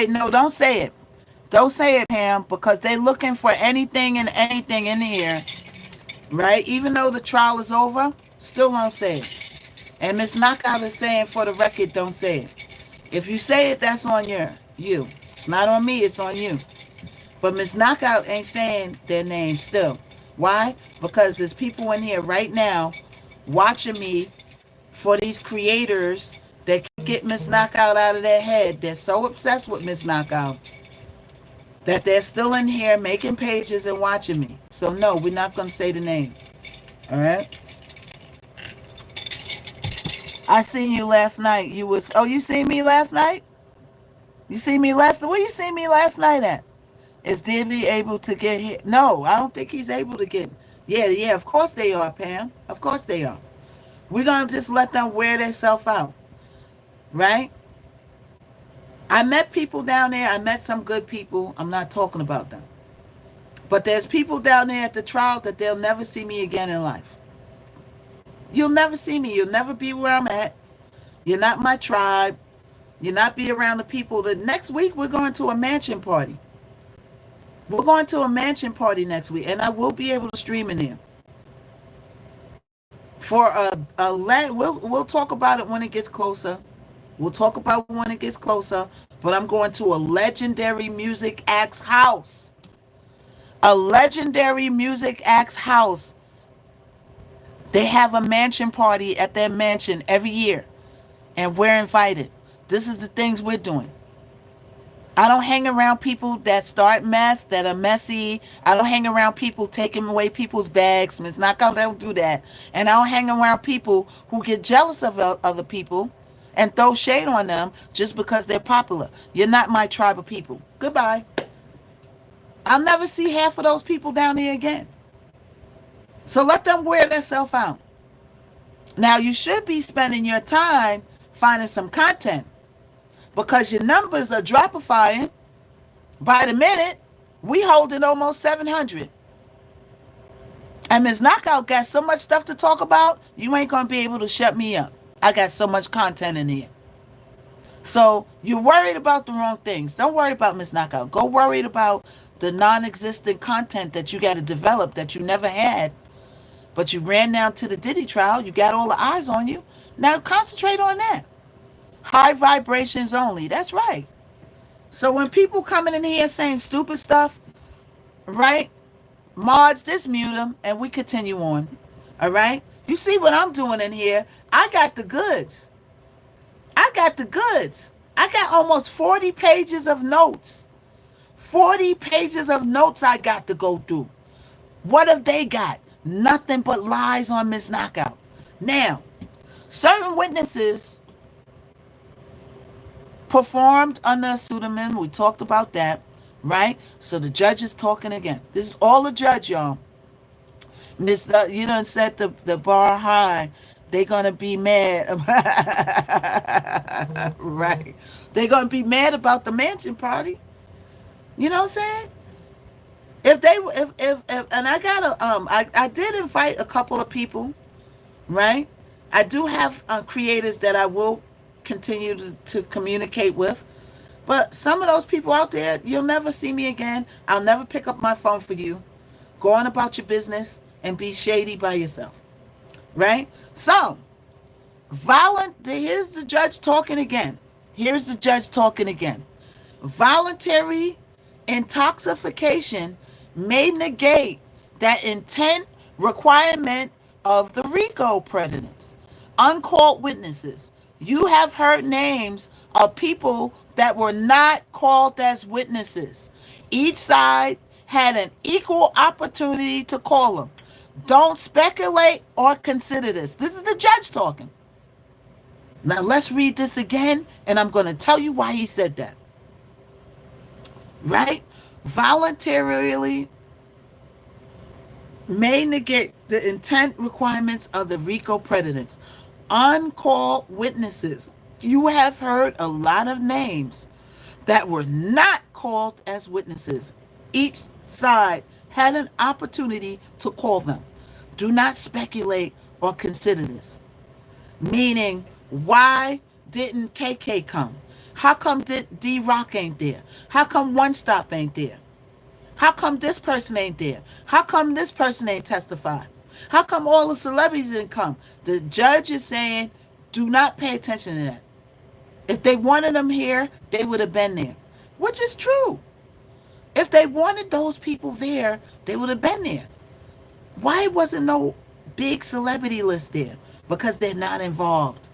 say, no, don't say it. Don't say it, Pam, because they're looking for anything and anything in here, right? Even though the trial is over, still don't say it. And Miss Knockout is saying, for the record, don't say it. If you say it, that's on you. It's not on me, it's on you. But Miss Knockout ain't saying their name still. Why? Because there's people in here right now watching me for these creators that can get Miss Knockout out of their head. They're so obsessed with Miss Knockout that they're still in here making pages and watching me. So no, we're not going to say the name. All right? I seen you last night. You seen me last night? You see me last night? Where you see me last night at? Is Diddy able to get here? No, I don't think he's able to get. Yeah, of course they are, Pam. Of course they are. We're going to just let them wear themselves out. Right? I met people down there. I met some good people. I'm not talking about them. But there's people down there at the trial that they'll never see me again in life. You'll never see me. You'll never be where I'm at. You're not my tribe. You'll not be around the people. The next week, we're going to a mansion party. We're going to a mansion party next week, and I will be able to stream in there. We'll talk about it when it gets closer. We'll talk about it when it gets closer. But I'm going to a legendary music act's house. A legendary music act's house. They have a mansion party at their mansion every year, and we're invited. This is the things we're doing. I don't hang around people that start mess, that are messy. I don't hang around people taking away people's bags. Miss Knockout, I don't do that. And I don't hang around people who get jealous of other people and throw shade on them just because they're popular. You're not my tribe of people. Goodbye. I'll never see half of those people down there again. So let them wear themselves out. Now, you should be spending your time finding some content, because your numbers are dropifying by the minute. We holding almost 700. And Ms. Knockout got so much stuff to talk about, you ain't going to be able to shut me up. I got so much content in here. So you're worried about the wrong things. Don't worry about Ms. Knockout. Go worried about the non-existent content that you got to develop that you never had. But you ran down to the Diddy trial. You got all the eyes on you. Now concentrate on that. High vibrations only. That's right. So when people coming in here saying stupid stuff, right? Mods, just mute them and we continue on. All right? You see what I'm doing in here? I got the goods. I got almost 40 pages of notes. 40 pages of notes I got to go through. What have they got? Nothing but lies on Miss Knockout. Now, certain witnesses performed under a pseudonym. We talked about that, right? So the judge is talking again. This is all the judge, y'all. You done set the bar high. They're going to be mad. Right. They're going to be mad about the mansion party. You know what I'm saying? And I did invite a couple of people, right? I do have creators that I will continue to communicate with, but some of those people out there, you'll never see me again. I'll never pick up my phone for you. Go on about your business and be shady by yourself, right? So here's the judge talking again. Voluntary intoxication may negate that intent requirement of the RICO predicate. Uncalled witnesses. You have heard names of people that were not called as witnesses. Each side had an equal opportunity to call them. Don't speculate or consider this. This is the judge talking. Now let's read this again, and I'm going to tell you why he said that. Right? Voluntarily may negate the intent requirements of the RICO predicates. Uncalled witnesses. You have heard a lot of names that were not called as witnesses. Each side had an opportunity to call them. Do not speculate or consider this. Meaning, why didn't KK come? How come D-Rock ain't there? How come One Stop ain't there? How come this person ain't there? How come this person ain't testified? How come all the celebrities didn't come? The judge is saying, do not pay attention to that. If they wanted them here, they would have been there, which is true. If they wanted those people there, they would have been there. Why wasn't no big celebrity list there? Because they're not involved.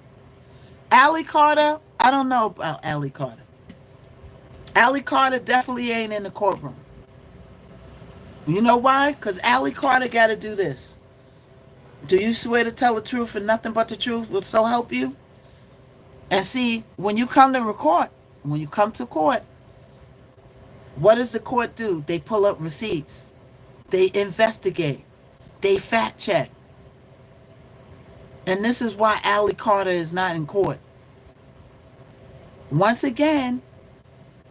Allie Carter, I don't know about Allie Carter. Allie Carter definitely ain't in the courtroom. You know why? Because Allie Carter got to do this. Do you swear to tell the truth and nothing but the truth will so help you? And see, when you come to court, what does the court do? They pull up receipts. They investigate. They fact check. And this is why Allie Carter is not in court. Once again,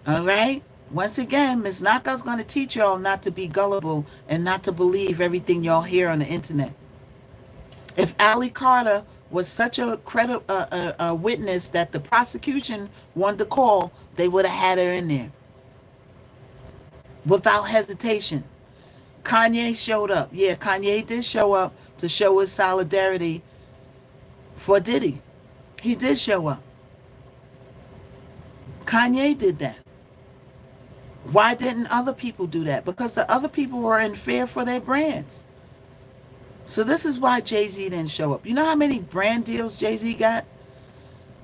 all right? Once again, Miss Knockout's going to teach y'all not to be gullible and not to believe everything y'all hear on the internet. If Allie Carter was such a witness that the prosecution wanted to call, they would have had her in there without hesitation. Kanye showed up. Yeah, Kanye did show up to show his solidarity for Diddy. He did show up. Kanye did that. Why didn't other people do that? Because the other people were in fear for their brands. So this is why Jay-Z didn't show up. You know how many brand deals Jay-Z got?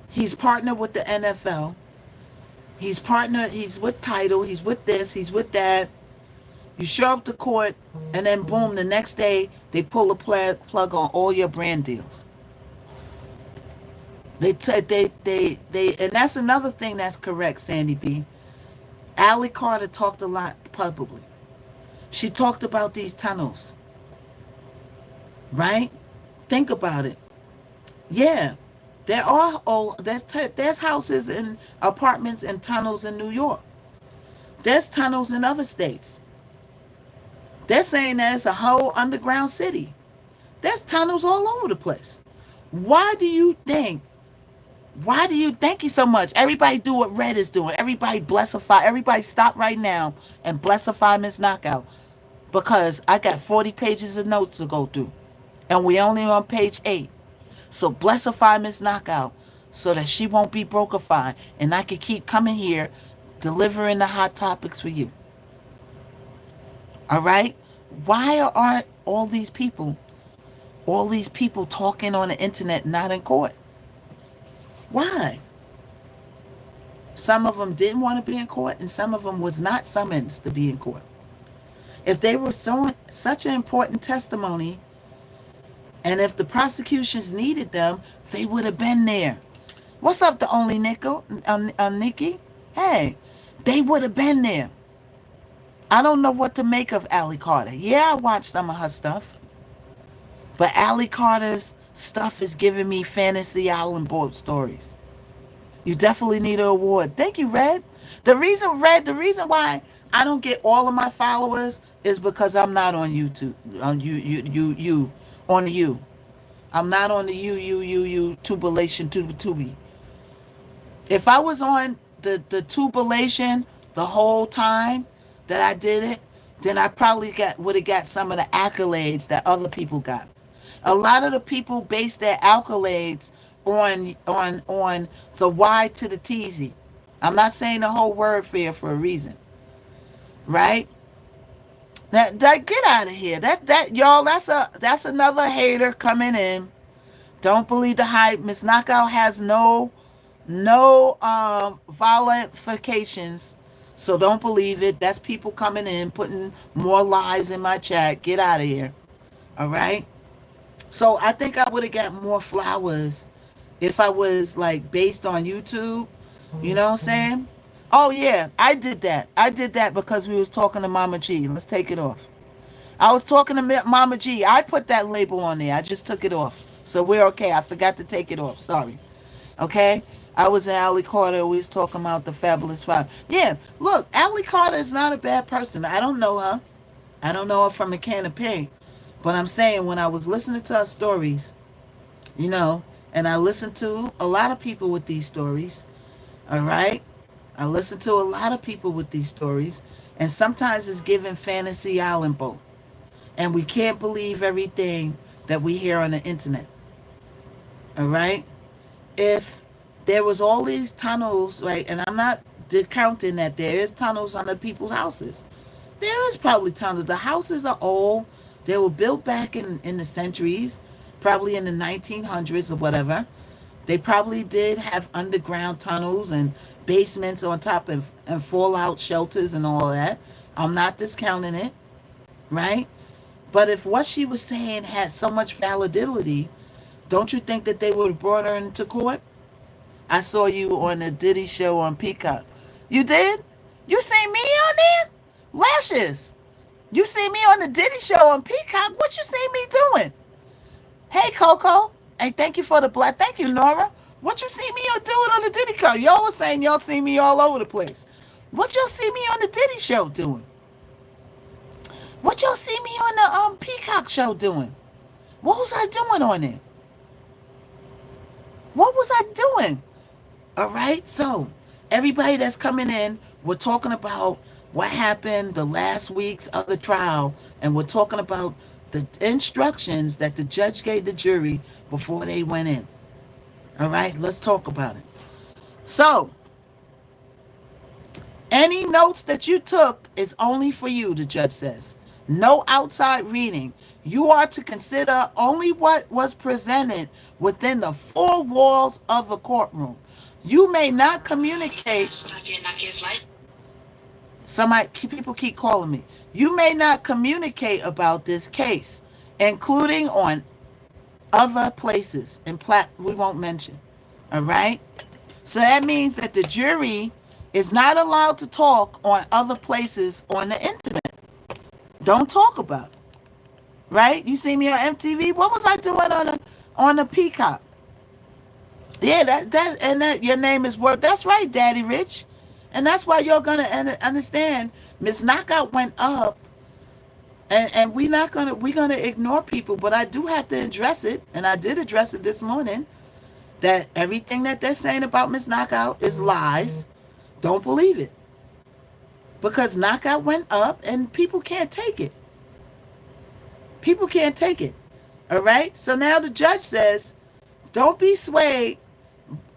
He's partnered with the NFL. He's with Tidal. He's with this. He's with that. You show up to court, and then boom, the next day, they pull the plug on all your brand deals. And that's another thing that's correct, Sandy B. Allie Carter talked a lot publicly. She talked about these tunnels. Right? Think about it. Yeah. There's houses and apartments and tunnels in New York. There's tunnels in other states. They're saying that it's a whole underground city. There's tunnels all over the place. Why do you thank you so much? Everybody do what Red is doing. Everybody blessify. Everybody stop right now and blessify Miss Knockout. Because I got 40 pages of notes to go through. And we only on page 8. So blessify Miss Knockout so that she won't be brokified. And I can keep coming here delivering the hot topics for you. All right? Why aren't all these people talking on the internet, not in court? Why? Some of them didn't want to be in court, and some of them was not summoned to be in court. If they were such an important testimony, and if the prosecutions needed them, they would have been there. What's up, the only nickel, Nikki? Hey, they would have been there. I don't know what to make of Allie Carter. Yeah, I watched some of her stuff. But Allie Carter's stuff is giving me Fantasy Island boat stories. You definitely need an award. Thank you, Red. The reason why I don't get all of my followers is because I'm not on YouTube. On you. I'm not on the tubulation, tubi. If I was on the tubulation the whole time that I did it, then I probably would have got some of the accolades that other people got. A lot of the people base their accolades on the Y to the TZ. I'm not saying the whole word fair for a reason. Right? That get out of here. Y'all, that's another hater coming in. Don't believe the hype. Miss Knockout has no qualifications. So don't believe it. That's people coming in, putting more lies in my chat. Get out of here. All right? So I think I would have got more flowers if I was like based on YouTube. You know what I'm saying? Oh yeah, I did that. I did that because we was talking to Mama G. Let's take it off. I was talking to Mama G. I put that label on there. I just took it off. So we're okay. I forgot to take it off. Sorry. Okay? I was in Allie Carter. We was talking about the Fabulous Five. Yeah, look, Allie Carter is not a bad person. I don't know her. I don't know her from a can of paint. But I'm saying when I was listening to her stories, and I listened to a lot of people with these stories, All right? I listen to a lot of people with these stories, and sometimes it's giving Fantasy Island boat. And we can't believe everything that we hear on the internet. All right? If there was all these tunnels, right, and I'm not discounting that there is tunnels under people's houses. There is probably tunnels. The houses are old. They were built back in the centuries, probably in the 1900s or whatever. They probably did have underground tunnels and basements on top of and fallout shelters and all that. I'm not discounting it, right? But if what she was saying had so much validity, don't you think that they would have brought her into court? I saw you on the Diddy show on Peacock. You did? You see me on there? Lashes. You see me on the Diddy show on Peacock? What you see me doing? Hey, Coco. Hey, thank you for the black. Thank you, Nora. What you see me doing on the Diddy show? Y'all was saying y'all see me all over the place. What y'all see me on the Diddy show doing? What y'all see me on the Peacock show doing? What was I doing on it? What was I doing? All right. So everybody that's coming in, we're talking about what happened the last weeks of the trial, and we're talking about the instructions that the judge gave the jury before they went in. All right. Let's talk about it. So any notes that you took is only for you, the judge says. No outside reading. You are to consider only what was presented within the four walls of the courtroom. You may not communicate. People keep calling me. You may not communicate about this case, including on other places and we won't mention. All right? So that means that the jury is not allowed to talk on other places on the internet. Don't talk about it. Right? You see me on MTV? What was I doing on the Peacock? Yeah, that your name is work. That's right, Daddy Rich. And that's why you're gonna understand Miss Knockout went up, and we're gonna ignore people, but I do have to address it, and I did address it this morning, that everything that they're saying about Miss Knockout is lies. Don't believe it. Because Knockout went up and people can't take it. People can't take it. All right? So now the judge says, don't be swayed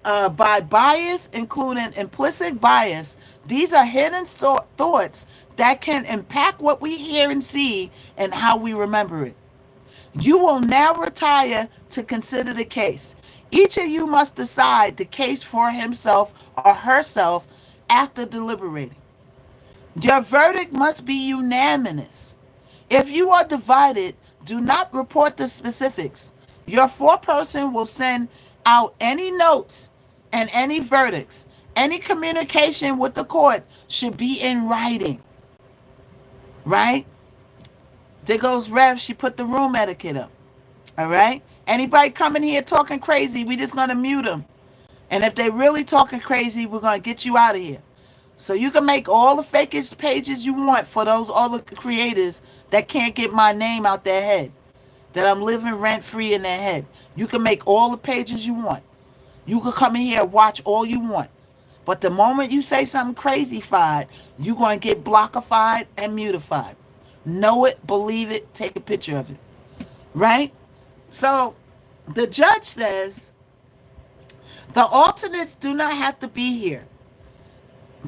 by bias, including implicit bias. These are hidden thoughts that can impact what we hear and see and how we remember it. You will now retire to consider the case. Each of you must decide the case for himself or herself after deliberating. Your verdict must be unanimous. If you are divided, do not report the specifics. Your foreperson will send out any notes and any verdicts. Any communication with the court should be in writing. Right? There goes Rev. She put the room etiquette up. All right? Anybody coming here talking crazy, we just going to mute them. And if they really talking crazy, we're going to get you out of here. So you can make all the fakest pages you want for those other creators that can't get my name out their head, that I'm living rent-free in their head. You can make all the pages you want. You can come in here and watch all you want. But the moment you say something crazy-fied, you're going to get blockified and mutified. Know it, believe it, take a picture of it. Right? So the judge says the alternates do not have to be here,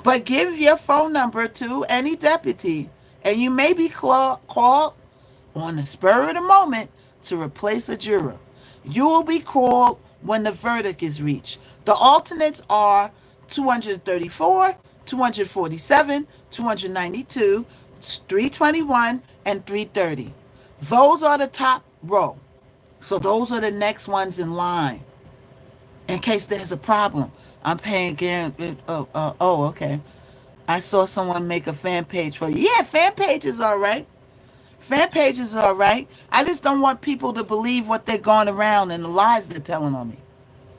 but give your phone number to any deputy, and you may be called on the spur of the moment to replace a juror. You will be called when the verdict is reached. The alternates are 234, 247, 292, 321, and 330. Those are the top row. So those are the next ones in line. In case there's a problem. I'm paying again. Okay. I saw someone make a fan page for you. Yeah, fan page is all right. Fan page is all right. I just don't want people to believe what they're going around and the lies they're telling on me.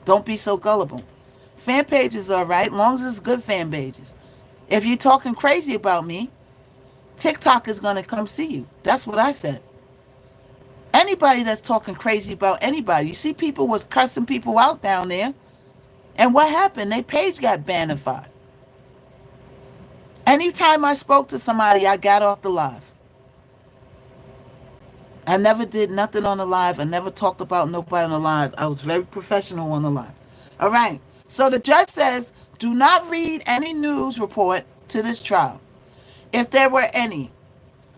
Don't be so gullible. Fan page is all right, as long as it's good fan pages. If you're talking crazy about me, TikTok is going to come see you. That's what I said. Anybody that's talking crazy about anybody. You see people was cussing people out down there. And what happened? Their page got bannified. Anytime I spoke to somebody, I got off the live. I never did nothing on the live. I never talked about nobody on the live. I was very professional on the live. All right. So the judge says, do not read any news report to this trial. If there were any,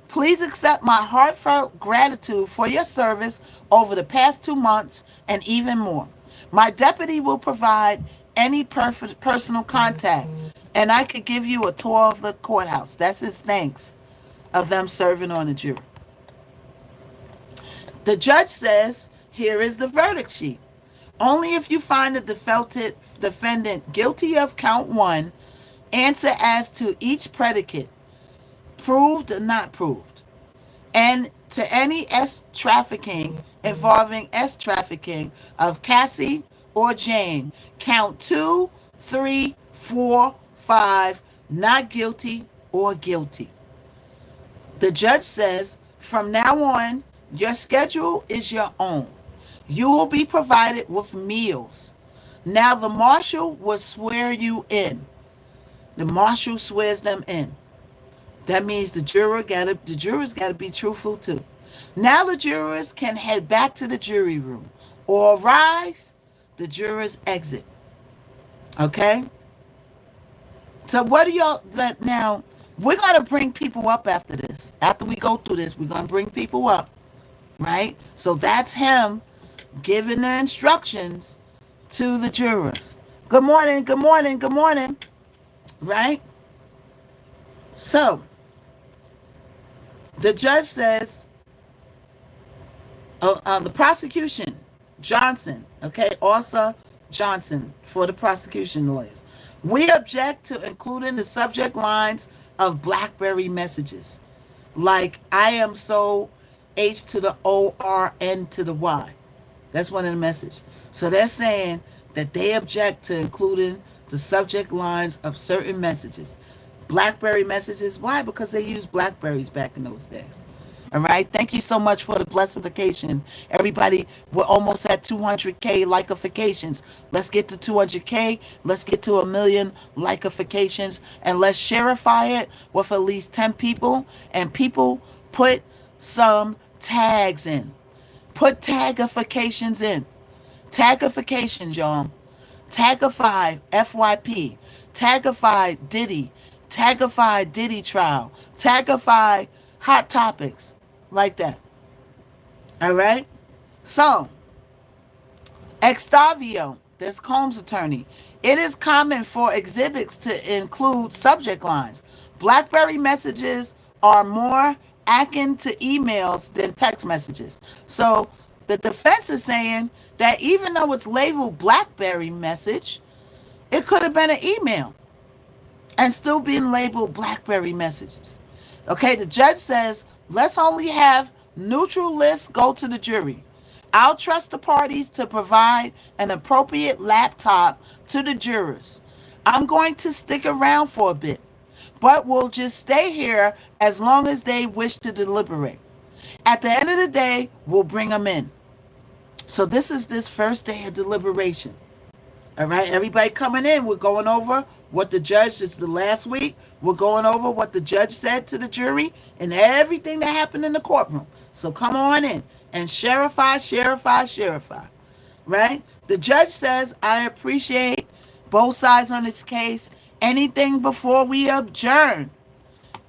please accept my heartfelt gratitude for your service over the past 2 months and even more. My deputy will provide any personal contact, and I could give you a tour of the courthouse. That's his thanks of them serving on the jury. The judge says, here is the verdict sheet. Only if you find the defendant guilty of count 1, answer as to each predicate, proved or not proved, and to any S trafficking involving S trafficking of Cassie or Jane, count 2, 3, 4, 5, not guilty or guilty. The judge says, from now on, your schedule is your own. You will be provided with meals. Now the marshal will swear you in. The marshal swears them in. That means the jurors got to be truthful too. Now the jurors can head back to the jury room. All rise. The jurors exit. Okay? So what do y'all now? We're going to bring people up after this. After we go through this, we're going to bring people up. Right? So that's him giving the instructions to the jurors. Good morning, good morning, good morning. Right? So, the judge says, the prosecution, Johnson, okay, Orsa Johnson for the prosecution lawyers. We object to including the subject lines of BlackBerry messages, like I am so H to the O R N to the Y. That's one of the message. So they're saying that they object to including the subject lines of certain messages. BlackBerry messages. Why? Because they used BlackBerries back in those days. All right. Thank you so much for the blessification. Everybody, we're almost at 200K likeifications. Let's get to 200K. Let's get to 1 million likeifications. And let's sharify it with at least 10 people. And people put some tags in. Put tagifications in. Tagifications, y'all. Tagify FYP. Tagify Diddy. Tagify Diddy trial. Tagify hot topics. Like that. All right? So, Extavio, this Combs attorney. It is common for exhibits to include subject lines. BlackBerry messages are more akin to emails than text messages. So the defense is saying that even though it's labeled BlackBerry message, it could have been an email and still being labeled BlackBerry messages. Okay, the judge says, let's only have neutral lists go to the jury. I'll trust the parties to provide an appropriate laptop to the jurors. I'm going to stick around for a bit, but we'll just stay here as long as they wish to deliberate. At the end of the day, we'll bring them in. So this is this first day of deliberation. All right, everybody coming in, we're going over what the judge, it's the last week, we're going over what the judge said to the jury and everything that happened in the courtroom. So come on in and sharify, right? The judge says, I appreciate both sides on this case. Anything before we adjourn?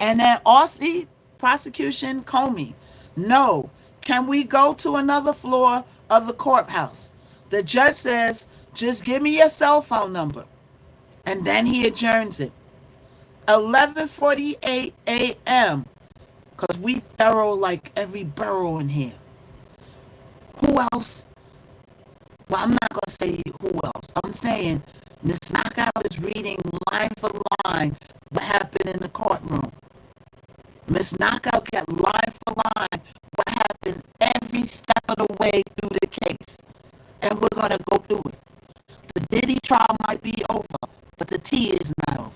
And then Aussie prosecution Comey, no. Can we go to another floor of the courthouse? The judge says, just give me your cell phone number. And then he adjourns it. 11:48 a.m. Because we thorough like every borough in here. Who else? Well, I'm not going to say who else. I'm saying Miss Knockout is reading line for line what happened in the courtroom. Miss Knockout got line for line what happened every step of the way through the case. And we're going to go through it. The Diddy trial might be over, but the tea is not over.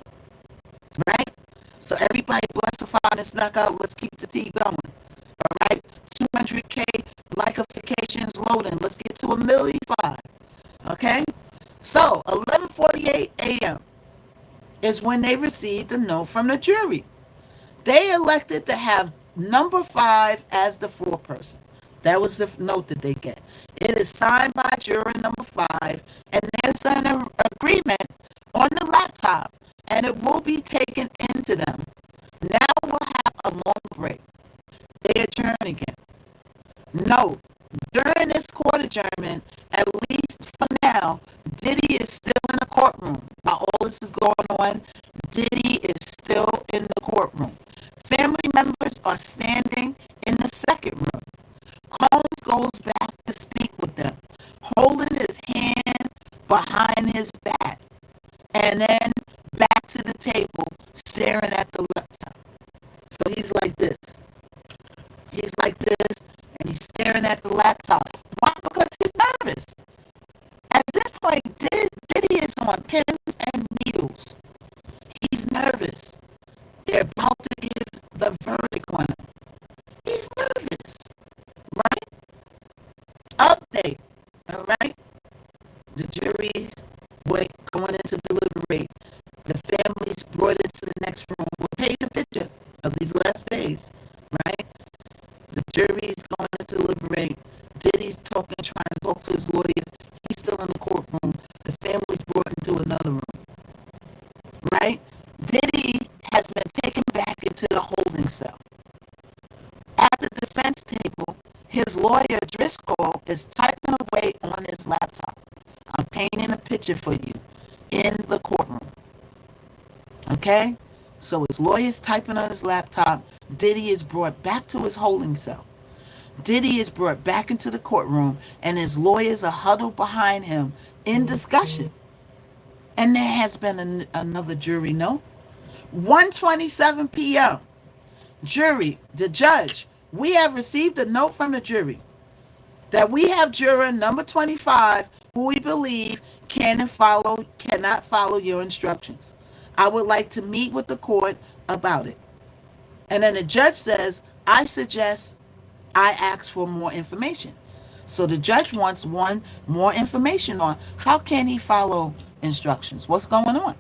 Right? So everybody bless the fire, Miss Knockout. Let's keep the tea going. All right? 200K likeifications loading. Let's get to 1,000,005. Okay? So, 11:48 is when they received the note from the jury. They elected to have number 5 as the foreperson. That was the note that they get. It is signed by juror number 5, and there's an agreement on the laptop, and it will be taken into them. Now we'll have a long break. They adjourn again. Note, during this court adjournment, at least for now, Diddy is still in the courtroom. While all this is going on, Diddy is still in the courtroom. Family members are standing in the second room. Combs goes back to speak with them, holding his hand behind his back, and then back to the table, staring at the laptop. So he's like this. He's like this, and he's staring at the laptop. Why? Because he's nervous. At this point, Diddy is on pins and needles. He's nervous. They're about to give the verdict on him. He's nervous, right? Update, all right? The jury's going into deliberate. The family's brought into the next room. We're painting a picture of these last days, right? The jury's going to deliberate. Diddy's trying to talk to his lawyers. He's still in the courtroom. The family's brought into another room, right? Diddy has been taken back into the holding cell. At the defense table, his lawyer, Driscoll, is typing away on his laptop. I'm painting a picture for you in the courtroom. Okay? So his lawyer's typing on his laptop. Diddy is brought back to his holding cell. Diddy is brought back into the courtroom, and his lawyers are huddled behind him in discussion. And there has been another jury note. 1:27 p.m. Jury, the judge, we have received a note from the jury that we have juror number 25 who we believe cannot follow your instructions. I would like to meet with the court about it. And then the judge says, I suggest I ask for more information. So the judge wants more information on how can he follow instructions? What's going on?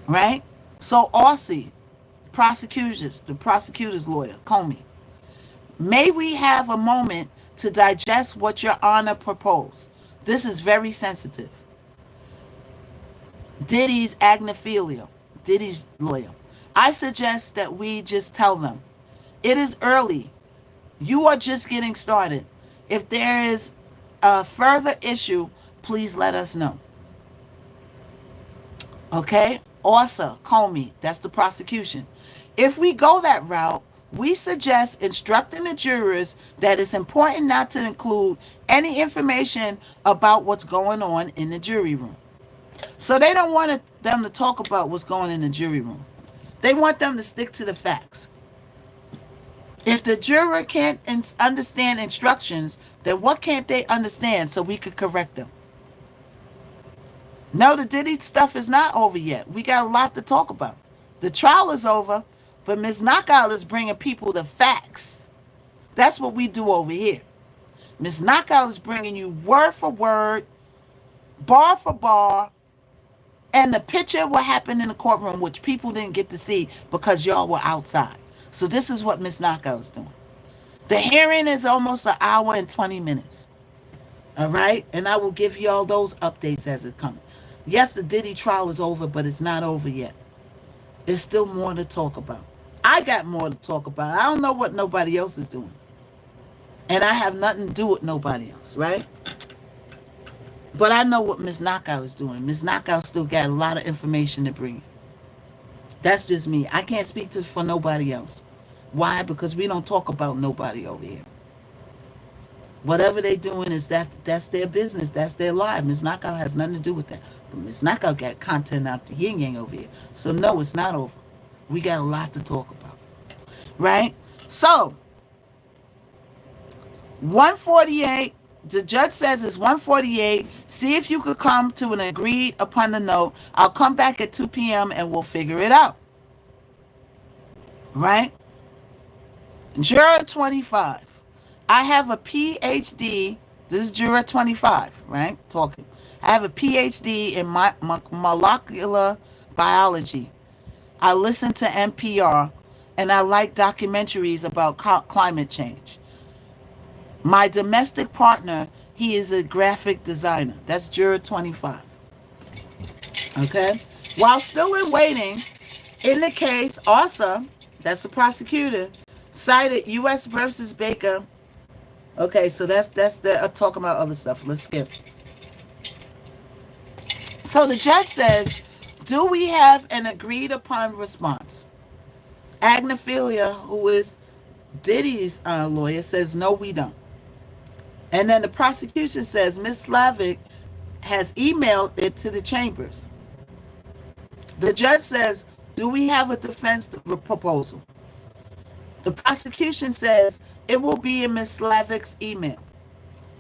Right? So Aussie, the prosecutor's lawyer, Comey, may we have a moment to digest what your honor proposed? This is very sensitive. Diddy's agnophilia, Diddy's lawyer. I suggest that we just tell them, it is early. You are just getting started. If there is a further issue, please let us know. Okay? Also, Comey, that's the prosecution. If we go that route, we suggest instructing the jurors that it's important not to include any information about what's going on in the jury room. So they don't want them to talk about what's going on in the jury room. They want them to stick to the facts. If the juror can't understand instructions, then what can't they understand so we could correct them? No, the Diddy stuff is not over yet. We got a lot to talk about. The trial is over, but Ms. Knockout is bringing people the facts. That's what we do over here. Ms. Knockout is bringing you word for word, bar for bar, and the picture of what happened in the courtroom, which people didn't get to see because y'all were outside. So this is what Ms. Knockout is doing. The hearing is almost an hour and 20 minutes. All right? And I will give you all those updates as it comes. Yes, the Diddy trial is over, but it's not over yet. There's still more to talk about. I got more to talk about. I don't know what nobody else is doing. And I have nothing to do with nobody else, right? But I know what Ms. Knockout is doing. Ms. Knockout still got a lot of information to bring. That's just me. I can't speak for nobody else. Why? Because we don't talk about nobody over here. Whatever they're doing is that's their business. That's their life. Ms. Knockout has nothing to do with that. But Ms. Knockout got content out the yin yang over here. So no, it's not over. We got a lot to talk about. Right? So 148, the judge says it's 148. See if you could come to an agreed upon the note. I'll come back at 2 p.m. and we'll figure it out. Right? Juror 25. I have a PhD. This is juror 25, right? Talking. I have a PhD in molecular biology. I listen to NPR, and I like documentaries about climate change. My domestic partner, he is a graphic designer. That's juror 25. Okay? While still in waiting, in the case, also, that's the prosecutor, cited U.S. versus Baker. Okay, so that's the talking about other stuff. Let's skip. So the judge says, do we have an agreed upon response? Agnophilia, who is Diddy's lawyer, says, no, we don't. And then the prosecution says Ms. Slavic has emailed it to the chambers. The judge says, do we have a defense proposal? The prosecution says it will be in Ms. Slavic's email.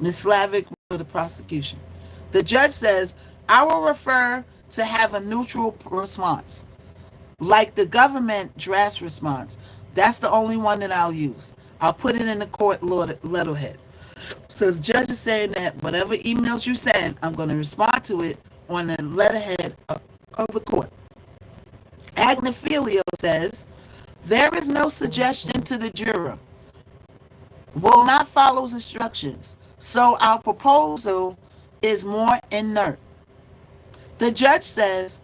Ms. Slavic for the prosecution. The judge says, I will refer to have a neutral response, like the government draft response. That's the only one that I'll use. I'll put it in the court letterhead. So the judge is saying that whatever emails you send, I'm going to respond to it on the letterhead of the court. Agnophilia says, there is no suggestion to the juror. Will not follow instructions. So our proposal is more inert. The judge says,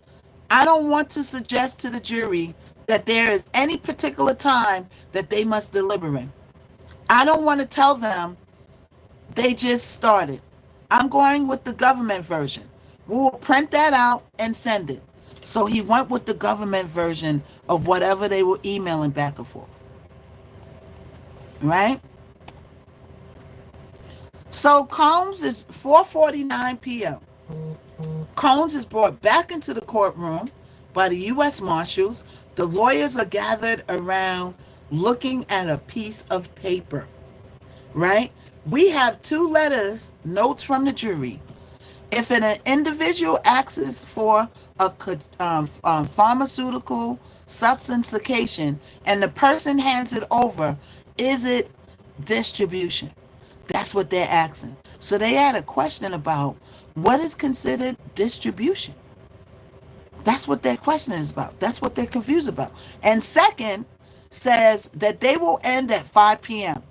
I don't want to suggest to the jury that there is any particular time that they must deliberate. I don't want to tell them they just started. I'm going with the government version. We will print that out and send it. So he went with the government version of whatever they were emailing back and forth. Right? So Combs is 4:49 p.m. Combs is brought back into the courtroom by the U.S. Marshals. The lawyers are gathered around looking at a piece of paper. Right? We have 2 letters, notes from the jury. If an individual asks for a pharmaceutical substantiation and the person hands it over, is it distribution? That's what they're asking. So they had a question about what is considered distribution. That's what their question is about. That's what they're confused about. And second says that they will end at 5 p.m.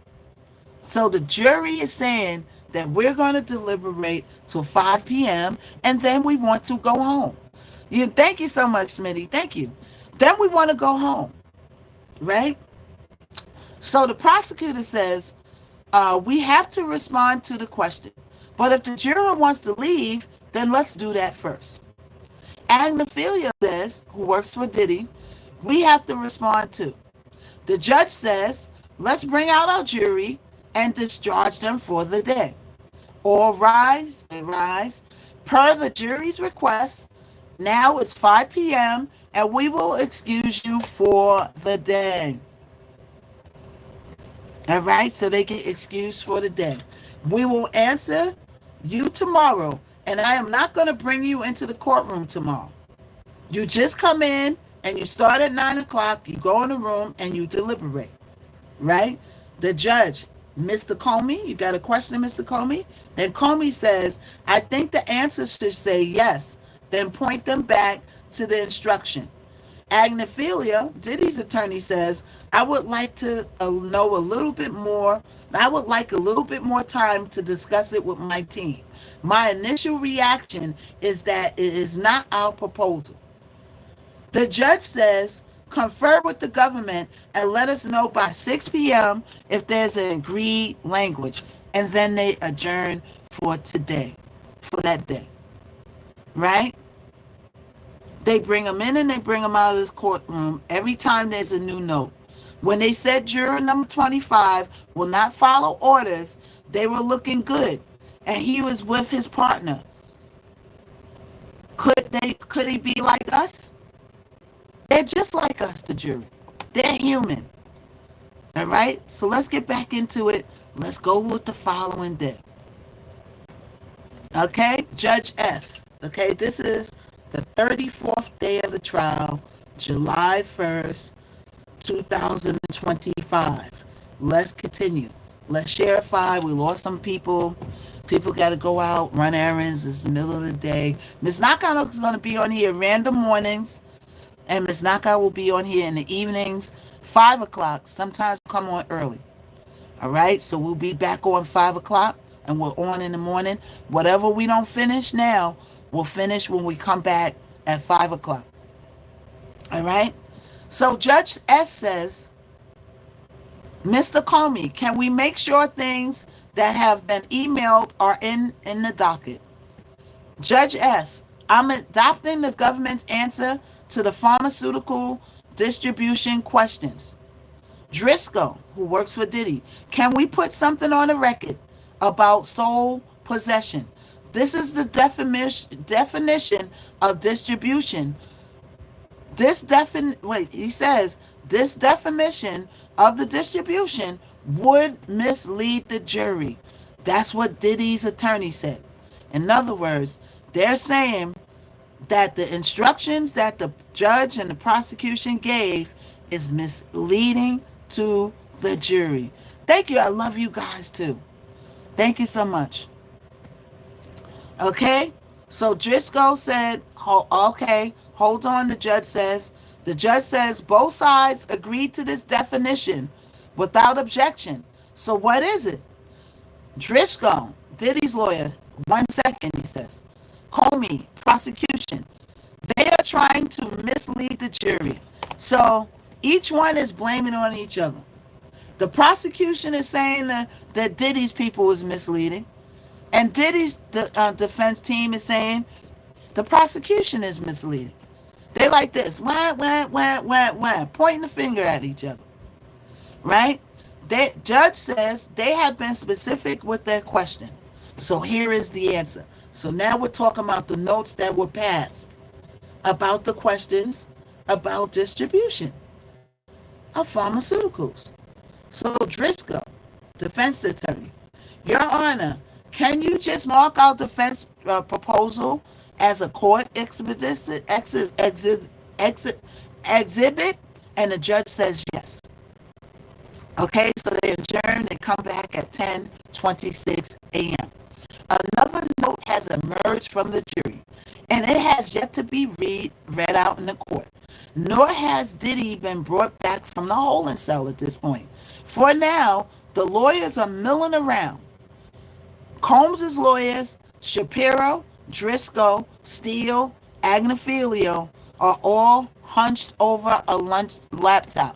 So the jury is saying that we're going to deliberate till 5 p.m. and then we want to go home. Thank you so much, Smitty. Thank you. Then we want to go home, right? So the prosecutor says, we have to respond to the question. But if the juror wants to leave, then let's do that first. Agnophilia says, who works for Diddy, we have to respond too. The judge says, let's bring out our jury and discharge them for the day. All rise. Per the jury's request, now it's 5 p.m. and we will excuse you for the day. All right, so they get excused for the day. We will answer you tomorrow, and I am not going to bring you into the courtroom tomorrow. You just come in and you start at 9 o'clock, you go in the room and you deliberate, right? The judge, Mr. Comey, you got a question, Mr. Comey? Then Comey says, I think the answer should say yes, then point them back to the instruction. Agnophilia, Diddy's attorney, says, I would like to know a little bit more. I would like a little bit more time to discuss it with my team. My initial reaction is that it is not our proposal. The judge says, confer with the government and let us know by 6 p.m. if there's an agreed language. And then they adjourn for today, for that day. Right? They bring them in and they bring them out of this courtroom every time there's a new note. When they said juror number 25 will not follow orders, they were looking good. And he was with his partner. Could he be like us? They're just like us, the jury. They're human. All right? So let's get back into it. Let's go with the following day. Okay? Judge S. Okay? This is the 34th day of the trial, July 1st, 2025. Let's continue. Let's share 5. We lost some people. People got to go out, run errands. It's the middle of the day. Miss Knockout is going to be on here random mornings. And Miss Knockout will be on here in the evenings, 5 o'clock. Sometimes we'll come on early. All right, so we'll be back on 5 o'clock and we're on in the morning. Whatever we don't finish now, we'll finish when we come back at 5 o'clock. All right, so Judge S says, Mr. Comey, can we make sure things that have been emailed are in the docket? Judge S, I'm adopting the government's answer to the pharmaceutical distribution questions. Driscoll, who works for Diddy, can we put something on the record about sole possession? This is the definition of distribution. He says this definition of the distribution would mislead the jury. That's what Diddy's attorney said. In other words, they're saying that the instructions that the judge and the prosecution gave is misleading to the jury. Thank you. I love you guys too. Thank you so much. Okay, so Driscoll said, okay, hold on, the judge says. The judge says both sides agreed to this definition without objection. So what is it? Driscoll, Diddy's lawyer, 1 second, he says. Comey, prosecution. They are trying to mislead the jury. So each one is blaming on each other. The prosecution is saying that Diddy's people is misleading. And Diddy's defense team is saying the prosecution is misleading. They like this, pointing the finger at each other. Right? The judge says they have been specific with their question. So here is the answer. So now we're talking about the notes that were passed about the questions about distribution of pharmaceuticals. So Driscoll, defense attorney, Your Honor, can you just mark out defense proposal as a court exhibit? And the judge says yes. Okay, so they adjourn and come back at 10:26 a.m. Another note has emerged from the jury, and it has yet to be read out in the court. Nor has Diddy been brought back from the holding cell at this point. For now, the lawyers are milling around. Combs' lawyers, Shapiro, Driscoll, Steele, Agnifilio, are all hunched over a laptop.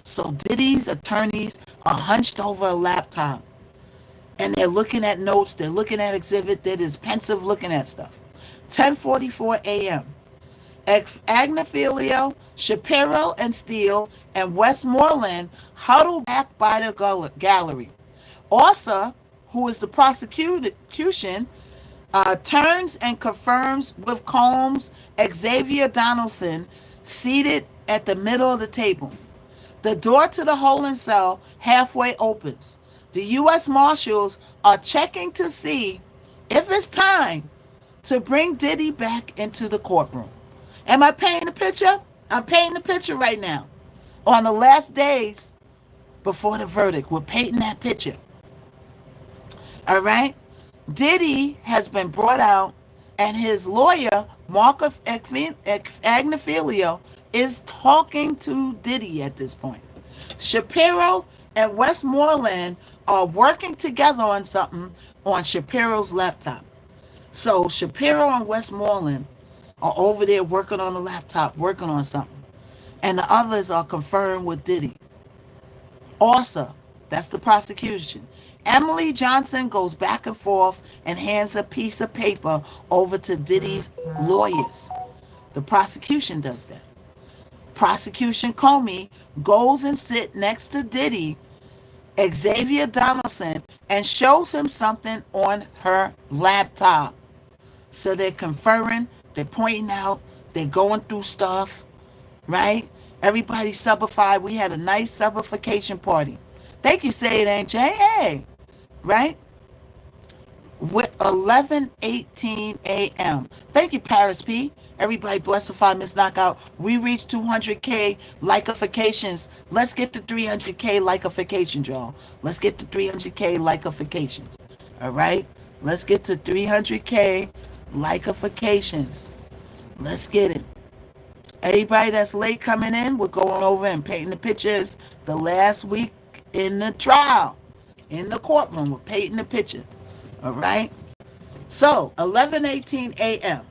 So Diddy's attorneys are hunched over a laptop. And they're looking at notes, they're looking at exhibit, they're just pensive looking at stuff. 10:44 a.m. Agnifilio, Shapiro, and Steele, and Westmoreland huddle back by the gallery. Orsa, who is the prosecution, turns and confirms with Combs Xavier Donaldson seated at the middle of the table. The door to the holding cell halfway opens. The U.S. Marshals are checking to see if it's time to bring Diddy back into the courtroom. Am I painting the picture? I'm painting the picture right now. On the last days before the verdict, we're painting that picture. All right? Diddy has been brought out, and his lawyer, Mark Agnifilio, is talking to Diddy at this point. Shapiro and Westmoreland are working together on something on Shapiro's laptop. So Shapiro and Westmoreland are over there working on the laptop, working on something. And the others are confirmed with Diddy. Also, that's the prosecution. Emily Johnson goes back and forth and hands a piece of paper over to Diddy's lawyers. The prosecution does that. Prosecution Comey goes and sits next to Diddy, Xavier Donaldson, and shows him something on her laptop. So they're conferring, they're pointing out, they're going through stuff, right? Everybody's subified. We had a nice subification party. Thank you, Say It Ain't Jay. Hey, right? With 11:18 a.m. Thank you, Paris P. Everybody blessify Miss Knockout. We reached 200K likeifications. Let's get to 300K likeifications, y'all. Let's get to 300K likeifications. All right? Let's get to 300K likeifications. Let's get it. Everybody that's late coming in, we're going over and painting the pictures the last week in the trial, in the courtroom. We're painting the picture. All right. So 11:18 a.m.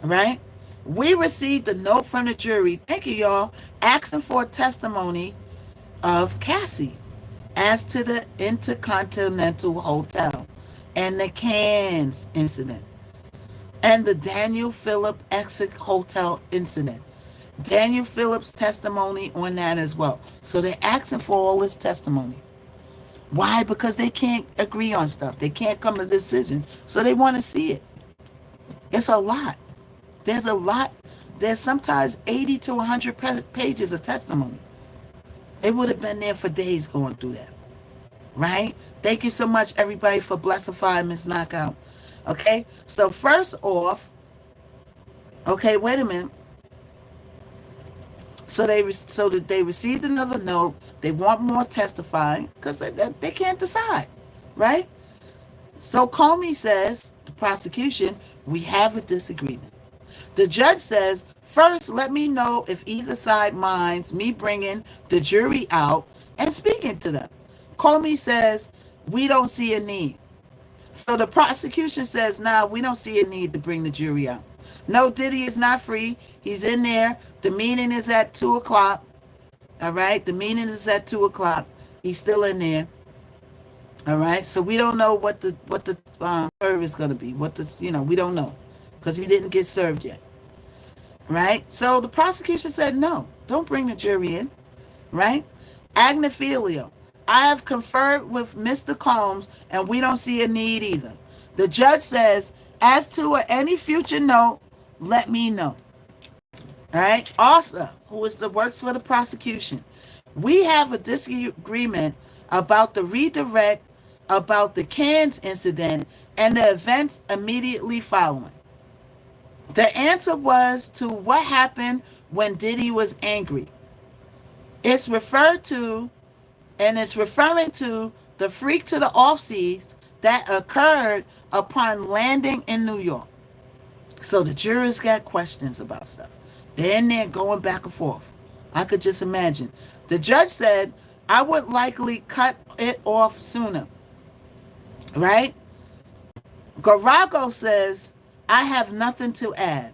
Right. We received a note from the jury. Thank you, y'all. Asking for a testimony of Cassie as to the Intercontinental Hotel and the Cannes incident and the Daniel Phillip Exit Hotel incident. Daniel Phillips' testimony on that as well. So they're asking for all this testimony. Why? Because they can't agree on stuff. They can't come to a decision. So they want to see it. It's a lot. There's a lot. There's sometimes 80 to 100 pages of testimony. They would have been there for days going through that. Right? Thank you so much, everybody, for blessifying Miss Knockout. Okay? So first off, okay, wait a minute. So they received another note. They want more testifying because they can't decide, right? So Comey says, the prosecution, we have a disagreement. The judge says, first, let me know if either side minds me bringing the jury out and speaking to them. Comey says, we don't see a need. So the prosecution says, nah, we don't see a need to bring the jury out. No, Diddy is not free. He's in there. The meeting is at 2 o'clock. All right. The meeting is at 2 o'clock. He's still in there. All right. So we don't know what the serve is going to be. We don't know because he didn't get served yet. Right. So the prosecution said, no, don't bring the jury in. Right. Agnophilia. I have conferred with Mr. Combs and we don't see a need either. The judge says, as to any future note, let me know. All right. Also, who works for the prosecution, we have a disagreement about the redirect, about the Cannes incident, and the events immediately following. The answer was to what happened when Diddy was angry. It's referring to the freak to the off-seas that occurred upon landing in New York. So the jurors got questions about stuff. They're in there going back and forth. I could just imagine. The judge said, I would likely cut it off sooner. Right? Garago says, I have nothing to add.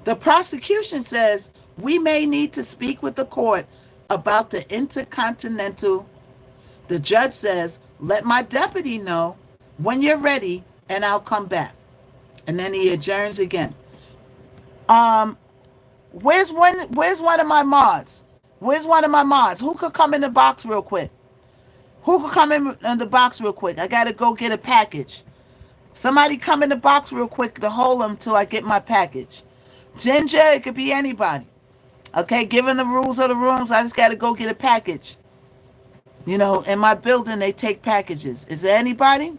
The prosecution says, we may need to speak with the court about the Intercontinental. The judge says, let my deputy know when you're ready and I'll come back. And then he adjourns again. Where's one of my mods? Where's one of my mods? Who could come in the box real quick? Who could come in the box real quick? I got to go get a package. Somebody come in the box real quick to hold them till I get my package. Ginger, it could be anybody. Okay, given the rules of the rooms, I just got to go get a package. In my building, they take packages. Is there anybody?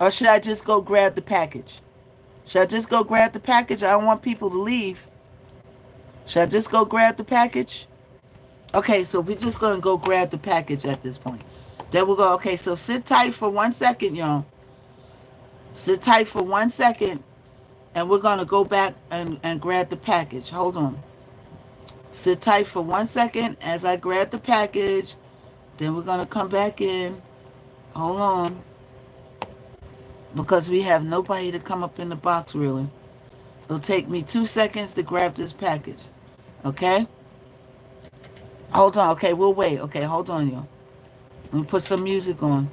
Or should I just go grab the package? Should I just go grab the package? I don't want people to leave. Should I just go grab the package? Okay, so we're just going to go grab the package at this point. Then we'll go, okay, so sit tight for 1 second, y'all. Sit tight for 1 second, and we're going to go back and grab the package. Hold on. Sit tight for 1 second as I grab the package. Then we're going to come back in. Hold on. Because we have nobody to come up in the box, really. It'll take me 2 seconds to grab this package. Okay? Hold on. Okay, we'll wait. Okay, hold on, y'all. Let me put some music on.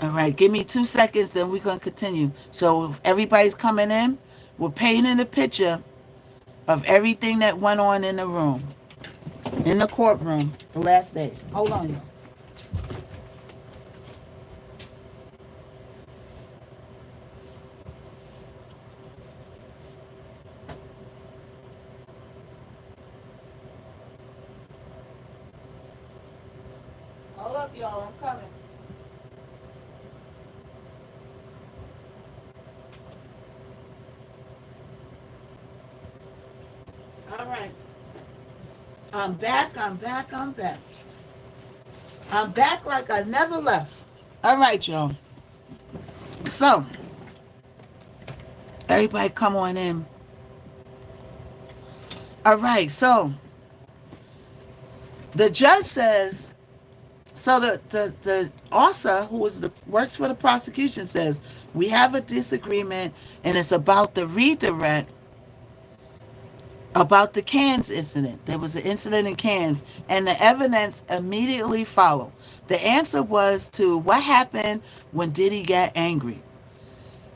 All right, give me 2 seconds, then we're going to continue. So if everybody's coming in, we're painting a picture of everything that went on in the room, in the courtroom, the last days. Hold on, y'all. Hold up, y'all. I'm coming. All right. I'm back. I'm back like I never left. All right, y'all. So, everybody come on in. All right, so the judge says, so the Osa, who is the works for the prosecution, says we have a disagreement, and it's about the redirect about the Cairns incident. There was an incident in Cairns, and the evidence immediately followed. The answer was to what happened when Diddy got angry,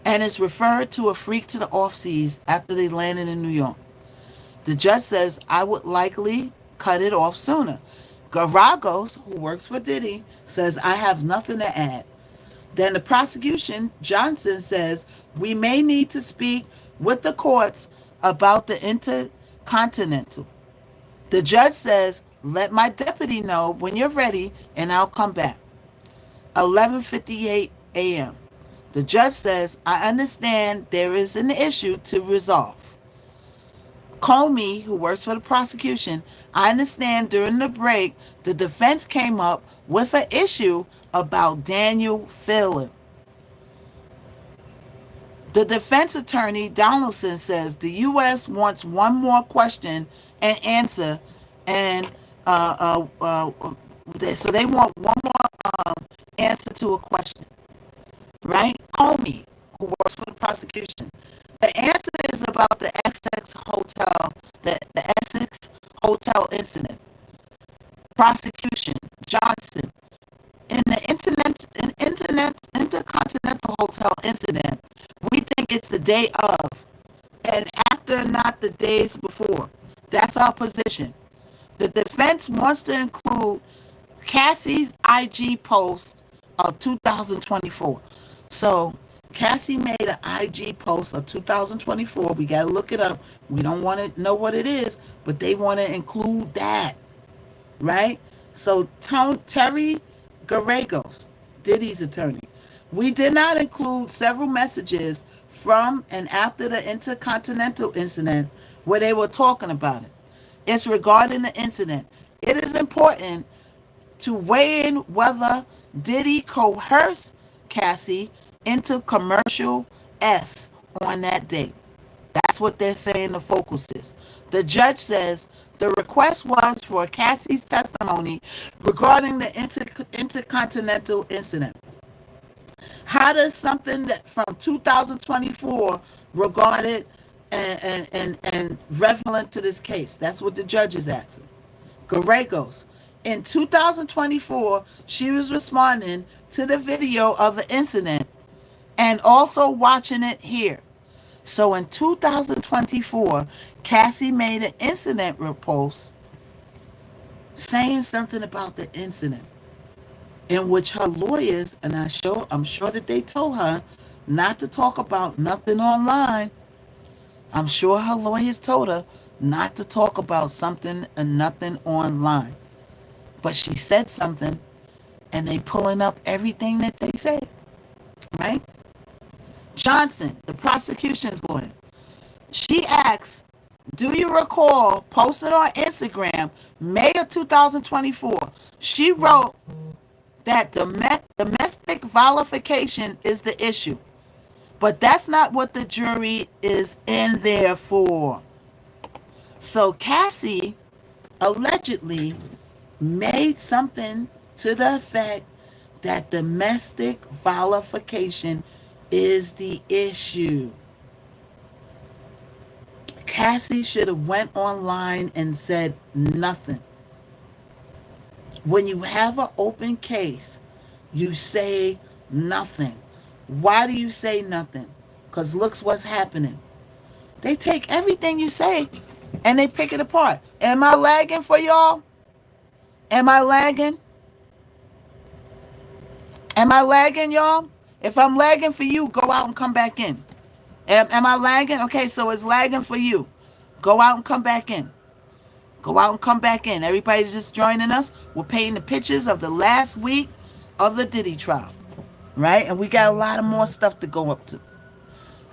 and it's referred to a freak to the offseas after they landed in New York. The judge says I would likely cut it off sooner. Garagos, who works for Diddy, says I have nothing to add. Then the prosecution, Johnson, says we may need to speak with the courts about the Intercontinental. The judge says, let my deputy know when you're ready and I'll come back. 11:58 a.m. The judge says, I understand there is an issue to resolve. Comey, who works for the prosecution, I understand during the break the defense came up with an issue about Daniel Phillip. The defense attorney, Donaldson, says the U.S. wants one more question and answer, and so they want one more answer to a question, right? Comey, who works for the prosecution. The answer is about the Essex Hotel, the Essex Hotel incident. Prosecution, Johnson. In the Intercontinental Hotel incident, we think it's the day of and after, not the days before. That's our position. The defense wants to include Cassie's IG post of 2024. So Cassie made an IG post of 2024. We got to look it up. We don't want to know what it is, but they want to include that, right? So Terry Garagos, Diddy's attorney. We did not include several messages from and after the Intercontinental incident where they were talking about it. It's regarding the incident. It is important to weigh in whether Diddy coerced Cassie into commercial S on that date. That's what they're saying the focus is. The judge says the request was for Cassie's testimony regarding the Intercontinental incident. How does something that from 2024 regarded and relevant to this case? That's what the judge is asking. Garagos. In 2024, she was responding to the video of the incident and also watching it here. So in 2024, Cassie made an incident post saying something about the incident in which her lawyers, and I'm sure that they told her not to talk about nothing online. I'm sure her lawyers told her not to talk about something and nothing online. But she said something, and they pulling up everything that they said, right? Johnson, the prosecution's lawyer, she asks, do you recall posted on Instagram, May of 2024, she wrote that domestic violation is the issue. But that's not what the jury is in there for. So Cassie allegedly made something to the effect that domestic violation is the issue. Cassie should have went online and said nothing. When you have an open case, you say nothing. Why do you say nothing? Because look what's happening. They take everything you say and they pick it apart. Am I lagging for y'all? Am I lagging? Am I lagging, y'all? If I'm lagging for you, go out and come back in. Am I lagging? Okay, so it's lagging for you. Go out and come back in. Go out and come back in. Everybody's just joining us. We're painting the pictures of the last week of the Diddy trial, right? And we got a lot of more stuff to go up to.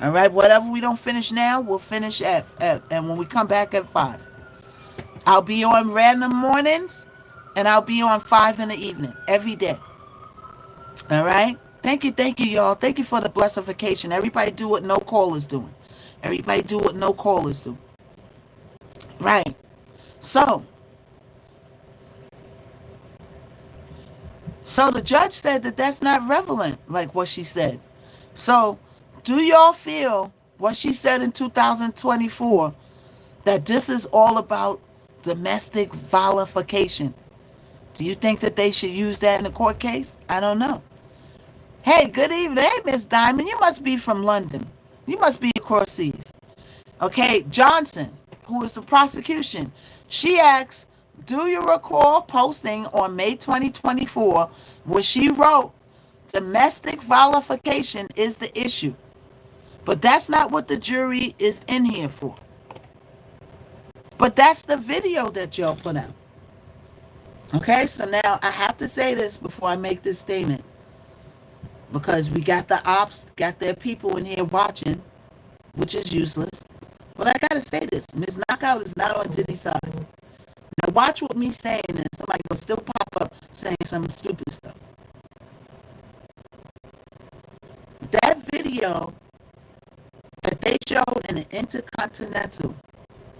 All right, whatever we don't finish now, we'll finish at and when we come back at 5. I'll be on random mornings, and I'll be on 5 in the evening every day. All right? Thank you, y'all. Thank you for the blessification. Everybody do what no call is doing. Everybody do what no call is doing. Right. So, so the judge said that that's not relevant, like what she said. So, do y'all feel what she said in 2024 that this is all about domestic vilification? Do you think that they should use that in a court case? I don't know. Hey, good evening. Hey, Miss Diamond, you must be from London. You must be across seas. Okay, Johnson, who is the prosecution, she asks, do you recall posting on May 2024 where she wrote, domestic vilification is the issue? But that's not what the jury is in here for. But that's the video that y'all put out. Okay, so now I have to say this before I make this statement because we got the ops, got their people in here watching, which is useless. But I gotta say this, Miss Knockout is not on Diddy's side. Now watch what me saying and somebody will still pop up saying some stupid stuff. That video that they showed in the Intercontinental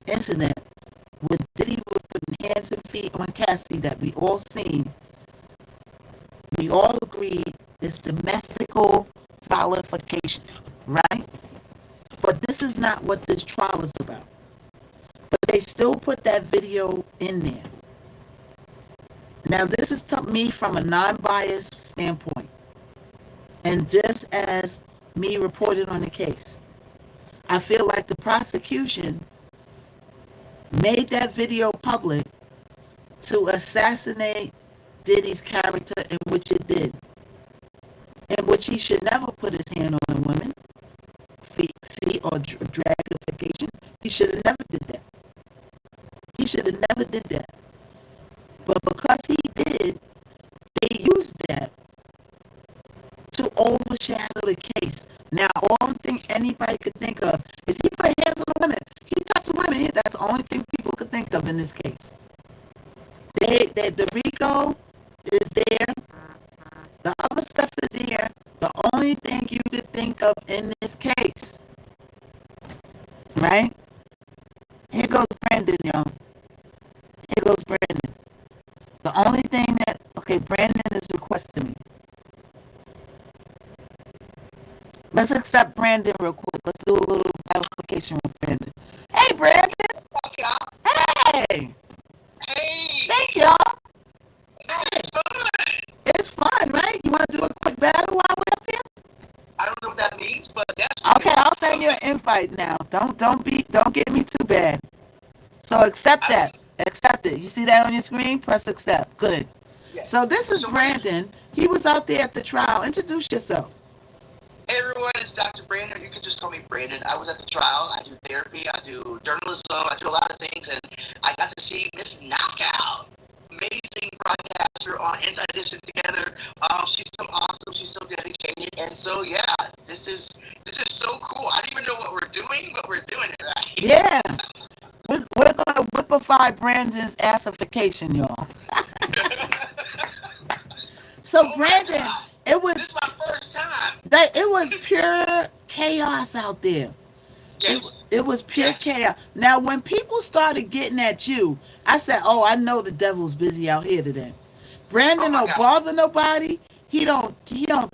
incident where Diddy was putting hands and feet on Cassie that we all seen, we all agreed is domestical vilification, right? But this is not what this trial is about. But they still put that video in there. Now, this is to me from a non-biased standpoint. And just as me reported on the case, I feel like the prosecution made that video public to assassinate Diddy's character, in which it did. In which he should never put his hand on a woman, feet or dragification. He should have never did that. He should have never did that. But because he did, they used that to overshadow the case. Now, all the thing anybody could think of is he put hands on the women. He touched the women. That's the only thing people could think of in this case. The RICO is there. The other stuff is there. The only thing you could think of in this case, right? Here goes Brandon, y'all. Here goes Brandon. The only thing that, okay, Brandon is requesting me. Let's accept Brandon real quick. Let's do a little clarification with Brandon. Hey, Brandon. Hey. Hey. Thank y'all. It's fun. It's fun, right? You want to do a quick battle while we're up here? I don't know what that means, but that's okay. I'll send you an invite now. Don't get me too bad. So accept that. Accept it. You see that on your screen? Press accept. Good. Yes. So this is Brandon. He was out there at the trial. Introduce yourself. Hey everyone, it's Dr. Brandon. You can just call me Brandon. I was at the trial. I do therapy. I do journalism. I do a lot of things, and I got to see Miss Knockout, amazing broadcaster on Inside Edition together. She's so awesome. She's so dedicated, and so yeah, this is so cool. I don't even know what we're doing, but we're doing it right. Yeah, we're gonna whipify Brandon's assification, y'all. So Brandon. This is my first time. It was pure chaos out there. Yes. It was pure chaos. Now, when people started getting at you, I said, "Oh, I know the devil's busy out here today." Brandon don't bother nobody. He don't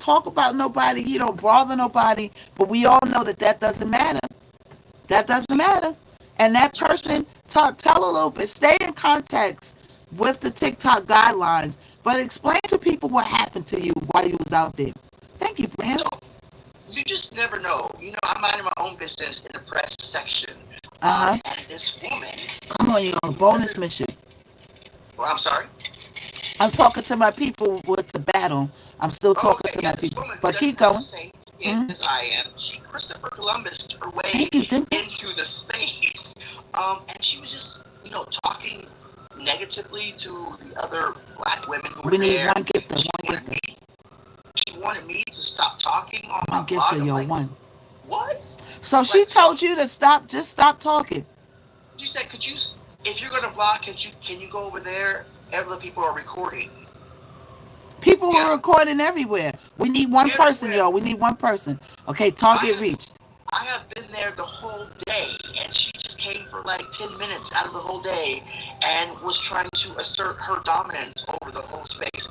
talk about nobody. He don't bother nobody. But we all know that doesn't matter. That doesn't matter. And that person, tell a little bit. Stay in context with the TikTok guidelines. But explain to people what happened to you while you was out there. Thank you, Brandon. You just never know. You know, I'm minding my own business in the press section. And this woman. Come on, you're on bonus mission. Well, I'm sorry? I'm talking to my people with the battle. I'm still talking to my people. But keep going. As I am. She, Christopher Columbus, her way into the space. And she was just, talking negatively to the other black women who were there. She wanted me to stop talking on my blog. What? So she told you to stop, just stop talking. She said, if you're going to blog, can you go over there? Other people are recording. People were recording everywhere. We need one person, y'all. We need one person. Okay, target reached. I have been there the whole day, and she just just came for like 10 minutes out of the whole day and was trying to assert her dominance over the whole space.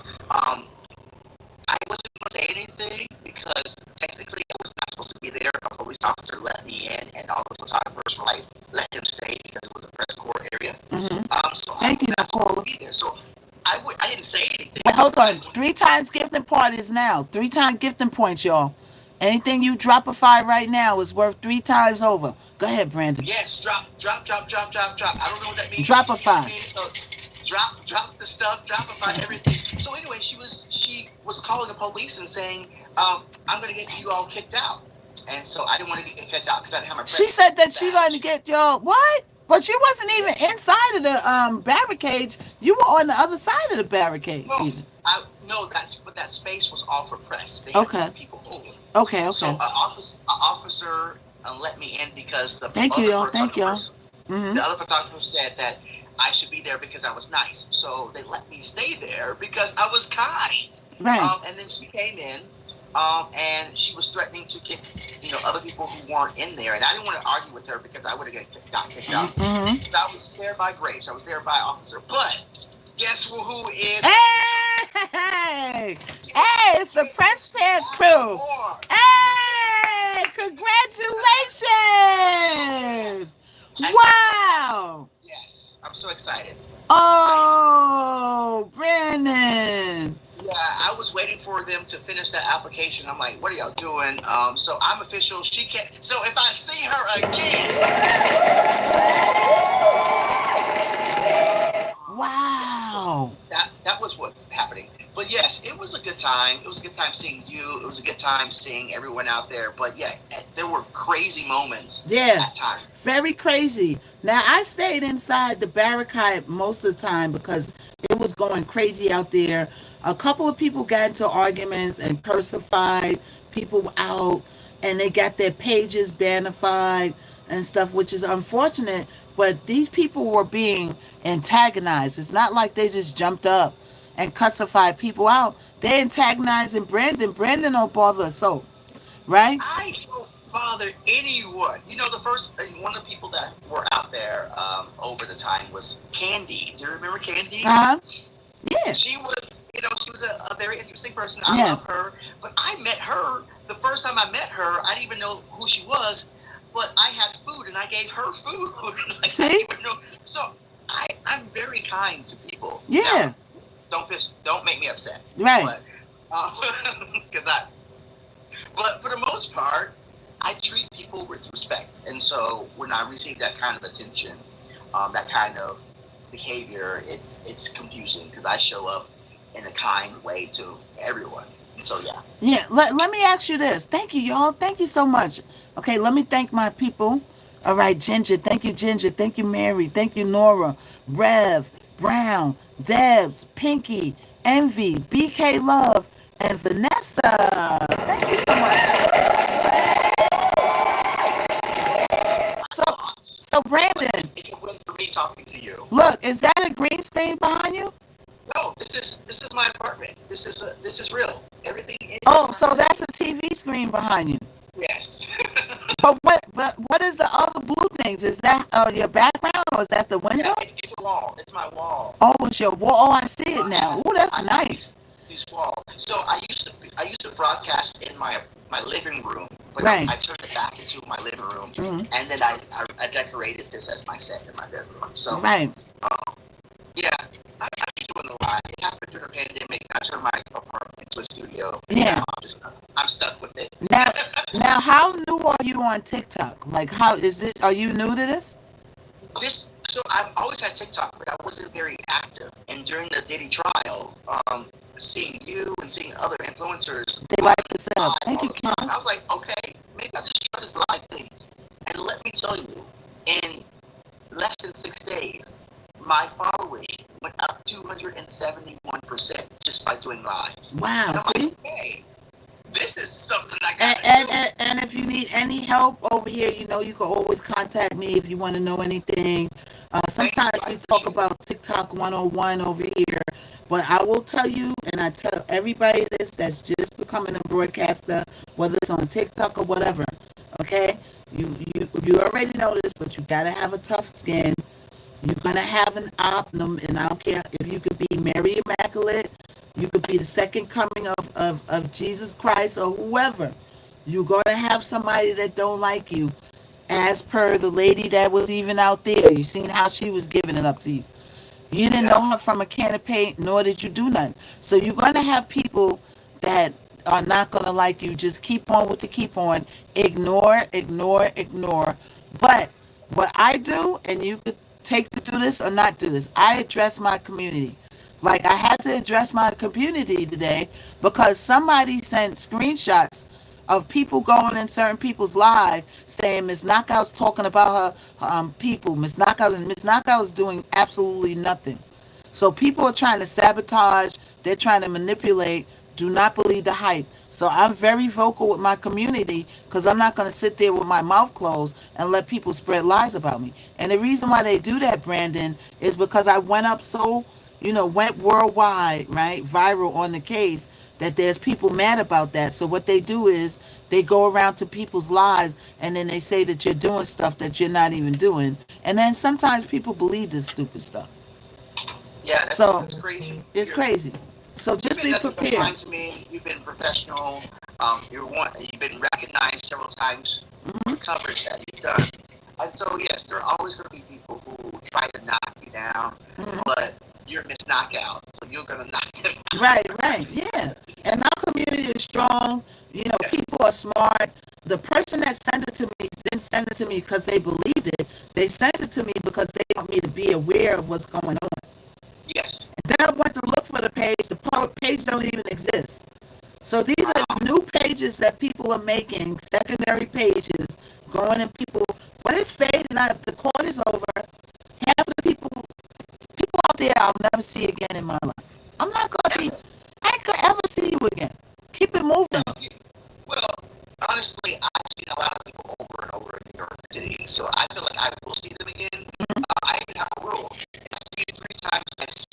I wasn't going to say anything because technically I was not supposed to be there. A police officer let me in, and all the photographers were like, let him stay because it was a press corps area. So I Thank was you, not supposed to Nicole. be there. So I didn't say anything. Wait, hold on. 3 times gifting parties now. 3 time gifting points, y'all. Anything you dropify right now is worth 3 times over. Go ahead, Brandon. Yes, drop. I don't know what that means. Dropify. So drop the stuff, dropify everything. So anyway, she was calling the police and saying, I'm gonna get you all kicked out. And so I didn't want to get kicked out because I didn't have my She press said that she going to badge. get y'all. What? But you wasn't even Yes. inside of the barricades. You were on the other side of the barricades, No, even. but that space was all for press. They had to Okay. move people over. Okay. So Okay. a officer let me in because Thank you, y'all. Thank y'all. Mm-hmm. the other photographer said that I should be there because I was nice. So they let me stay there because I was kind. Right. And then she came in, and she was threatening to kick, other people who weren't in there. And I didn't want to argue with her because I would have got kicked out. Mm-hmm. So I was there by grace. I was there by officer. But guess who is? Hey! Guess Hey, who it's the came to Press smack Pants the crew. board? Hey! Congratulations! And so I told her, Wow! yes, I'm so excited. I Oh, Brandon. Yeah, I was waiting for them to finish that application. I'm like, what are y'all doing? So I'm official. She can't. So if I see her again, yeah. So Wow. that was what's happening. But yes, it was a good time. It was a good time seeing you. It was a good time seeing everyone out there. But yeah, there were crazy moments Yeah. at times. Very crazy. Now, I stayed inside the barricade most of the time because it was going crazy out there. A couple of people got into arguments and crucified people out, and they got their pages bannified and stuff, which is unfortunate. But these people were being antagonized. It's not like they just jumped up and cussified people out. They antagonizing Brandon. Brandon don't bother a soul, right? I don't bother anyone. The first one of the people that were out there over the time was Candy. Do you remember Candy? Uh huh. Yeah. She was a very interesting person. I Yeah. love her, but I met her the first time I met her. I didn't even know who she was, but I had food and I gave her food. Like I See? didn't even know. So I'm very kind to people. Yeah. Now, don't make me upset. Right. But because but for the most part, I treat people with respect. And so when I receive that kind of attention, that kind of behavior, it's confusing because I show up in a kind way to everyone. So yeah. Yeah, let me ask you this. Thank you, y'all. Thank you so much. Okay, let me thank my people. All right, Ginger. Thank you, Ginger. Thank you, Mary. Thank you, Nora, Rev, Brown, Debs, Pinky, Envy, BK Love, and Vanessa. Thank you so much. So, so But Brandon, it's a win for me talking to you. look, is that a green screen behind you? No, this is my apartment. This is real. Everything is Oh, so that's a TV screen behind you. yes. But what is the other blue things? Is that your background or is that the Yeah, window? it's a wall. It's my wall. Oh, it's your wall. Oh, I see it now. Oh, that's I have nice. these walls. So I used to broadcast in my living room, but Right. I turned it back into my living room, Hmm. and then I decorated this as my set in my bedroom. So Right. yeah, I've been doing a lot. It happened during the pandemic. I turned my apartment into a studio. Yeah. I'm stuck with it. Now, now, how new are you on TikTok? Like, how is this? Are you new to this? So I've always had TikTok, but I wasn't very active. And during the Diddy trial, seeing you and seeing other influencers They like the setup. live Thank all you, the time, Kim. I was like, okay, maybe I'll just try this live thing. And let me tell you, in less than 6 days, my following went up 271% just by doing lives. Wow. And I'm See? like, hey, this is something I And, gotta and, do. and, and if you need any help over here, you can always contact me if you want to know anything. Thank you. Sometimes I we talk appreciate it. about TikTok 101 over here, but I will tell you, and I tell everybody this that's just becoming a broadcaster, whether it's on TikTok or whatever. Okay, you already know this, but you gotta have a tough skin. You're gonna have an optimum, and I don't care if you could be Mary Immaculate, you could be the second coming of Jesus Christ or whoever. You're gonna have somebody that don't like you, as per the lady that was even out there. You seen how she was giving it up to you. You didn't know Yeah. her from a can of paint, nor did you do nothing. So you're gonna have people that are not gonna like you. Just keep on with the keep on. Ignore, ignore, ignore. But what I do, and you could take to do this or not do this, I address my community. Like I had to address my community today because somebody sent screenshots of people going in certain people's lives saying Miss Knockout's talking about her people. Miss Knockout is doing absolutely nothing. So people are trying to sabotage, they're trying to manipulate. Do not believe the hype. So I'm very vocal with my community because I'm not going to sit there with my mouth closed and let people spread lies about me. And the reason why they do that, Brandon, is because I went up so, went worldwide, right, viral on the case that there's people mad about that. So what they do is they go around to people's lives and then they say that you're doing stuff that you're not even doing. And then sometimes people believe this stupid stuff. Yeah, So that's crazy. it's crazy. So You've just been be nothing but prepared. kind to me. You've been professional. You've been recognized several times for the coverage that you've done. And so yes, there are always going to be people who try to knock you down, but you're Miss Knockout, so you're going to knock them out. Right, right, yeah. And our community is strong. Yes. People are smart. The person that sent it to me didn't send it to me because they believed it. They sent it to me because they want me to be aware of what's going on. Yes. And then I went to look for the page. The page don't even exist. So these are Wow. new pages that people are making, secondary pages, going and people. When it's fading out, the court is over. Half of the people out there I'll never see again in my life. I'm not gonna see. Ever. I ain't gonna ever see you again. Keep it No, moving. well, honestly, I've seen a lot of people over and over in New York City, so I feel like I will see them again. I even have a rule. If I see you 3 times, I see,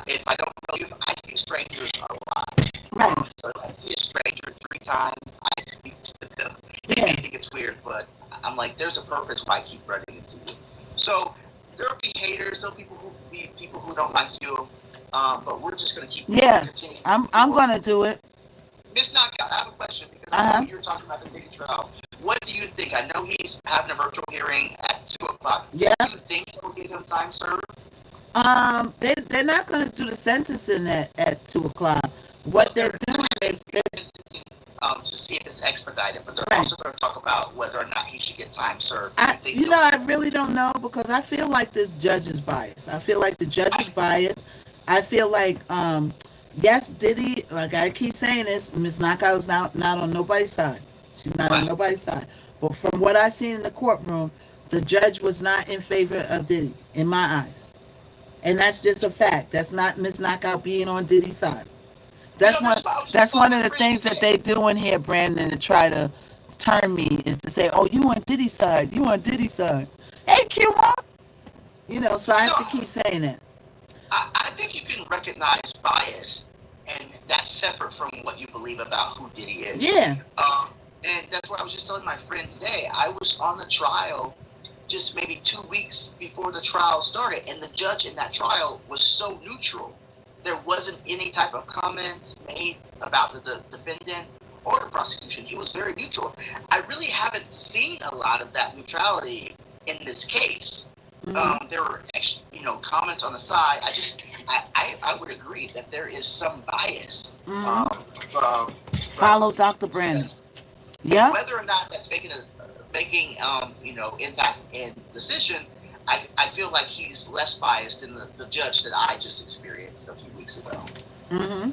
if I don't know you, I see strangers a lot. Right. So if I see a stranger 3 times, I speak to them. They Yeah. may think it's weird, but I'm like, there's a purpose why I keep running into you. So there'll be haters, there'll be people who don't like you, but we're just gonna keep Yeah. continuing to I'm work. gonna do it. Miss Knockout, I have a question because I Uh know huh. you're talking about the Diddy trial. What do you think? I know he's having a virtual hearing at 2 o'clock. Yeah. Do you think they'll give him time served? They're not gonna do the sentencing at 2 o'clock. Well, What they're they're doing having is they're sentencing to see if it's expedited, but they're right. also going to talk about whether or not he should get time served. Do you think they'll? I really don't know because I feel like this judge is biased. I feel like the judge is I, biased. I feel like, yes, Diddy, like I keep saying this, Miss Knockout's not on nobody's side. She's not on right. nobody's side. But from what I seen in the courtroom, the judge was not in favor of Diddy, in my eyes. And that's just a fact. That's not Miss Knockout being on Diddy's side. That's one That's what I was just that's about one my of the friend things that today. they do in here, Brandon, to try to turn me is to say, "Oh, you on Diddy's side? You on Diddy's side?" Hey, Q, so I have to No, keep saying that. I think you can recognize bias, and that's separate from what you believe about who Diddy is. Yeah. And that's what I was just telling my friend today. I was on the trial just maybe 2 weeks before the trial started, and the judge in that trial was so neutral. There wasn't any type of comment made about the defendant or the prosecution. He was very neutral. I really haven't seen a lot of that neutrality in this case. Hmm. There were, comments on the side. I would agree that there is some bias Hmm. from Follow Dr. the Brandon. judge, and Yeah. whether or not that's making impact in decision. I feel like he's less biased than the judge that I just experienced a few weeks ago. Hmm.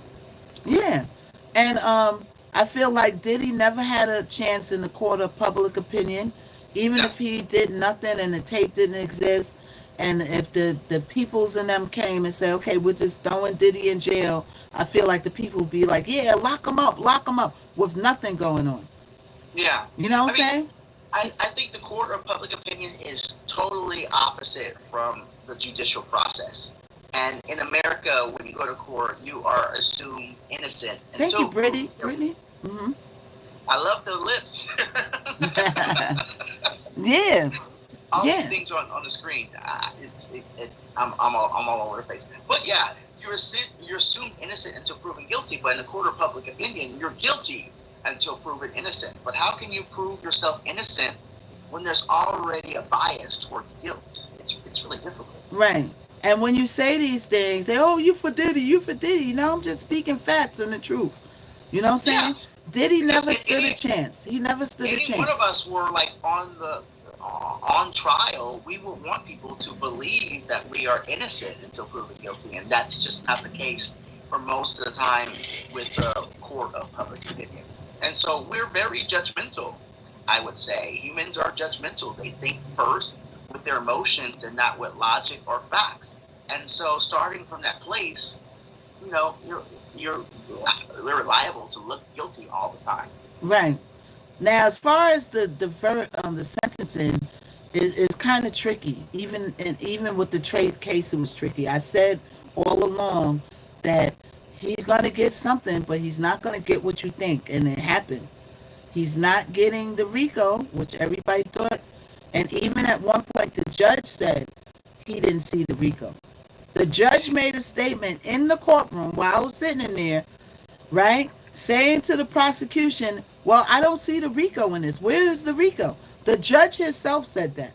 Yeah. And I feel like Diddy never had a chance in the court of public opinion, even No, if he did nothing and the tape didn't exist. And if the peoples in them came and said, okay, we're just throwing Diddy in jail, I feel like the people would be like, yeah, lock him up, with nothing going on. yeah. You know what I'm I mean, saying? I think the court of public opinion is totally opposite from the judicial process. And in America, when you go to court, you are assumed innocent Thank you, until proven Brittany. guilty. Brittany. Hmm. I love the lips. Yeah, All these yeah, things on the screen. I'm all over the place. But yeah, you're assumed innocent until proven guilty. But in the court of public opinion, you're guilty until proven innocent. But how can you prove yourself innocent when there's already a bias towards guilt? It's really difficult. right. And when you say these things, they, oh, you for Diddy, you for Diddy. You know, I'm just speaking facts and the truth. You know what I'm Yeah, saying? Diddy because never stood a chance. He never stood a any one of chance. us were like on trial, we would want people to believe that we are innocent until proven guilty, and that's just not the case for most of the time with the court of public opinion. And so we're very judgmental. I would say humans are judgmental. They think first with their emotions and not with logic or facts. And so, starting from that place, you know, you're liable to look guilty all the time. Right. Now, as far as the sentencing is kind of tricky. Even with the trade case, it was tricky. I said all along that he's gonna get something, but he's not gonna get what you think, and it happened. He's not getting the RICO, which everybody thought, and even at one point, the judge said he didn't see the RICO. The judge made a statement in the courtroom while I was sitting in there, right? Saying to the prosecution, well, I don't see the RICO in this. Where is the RICO? The judge himself said that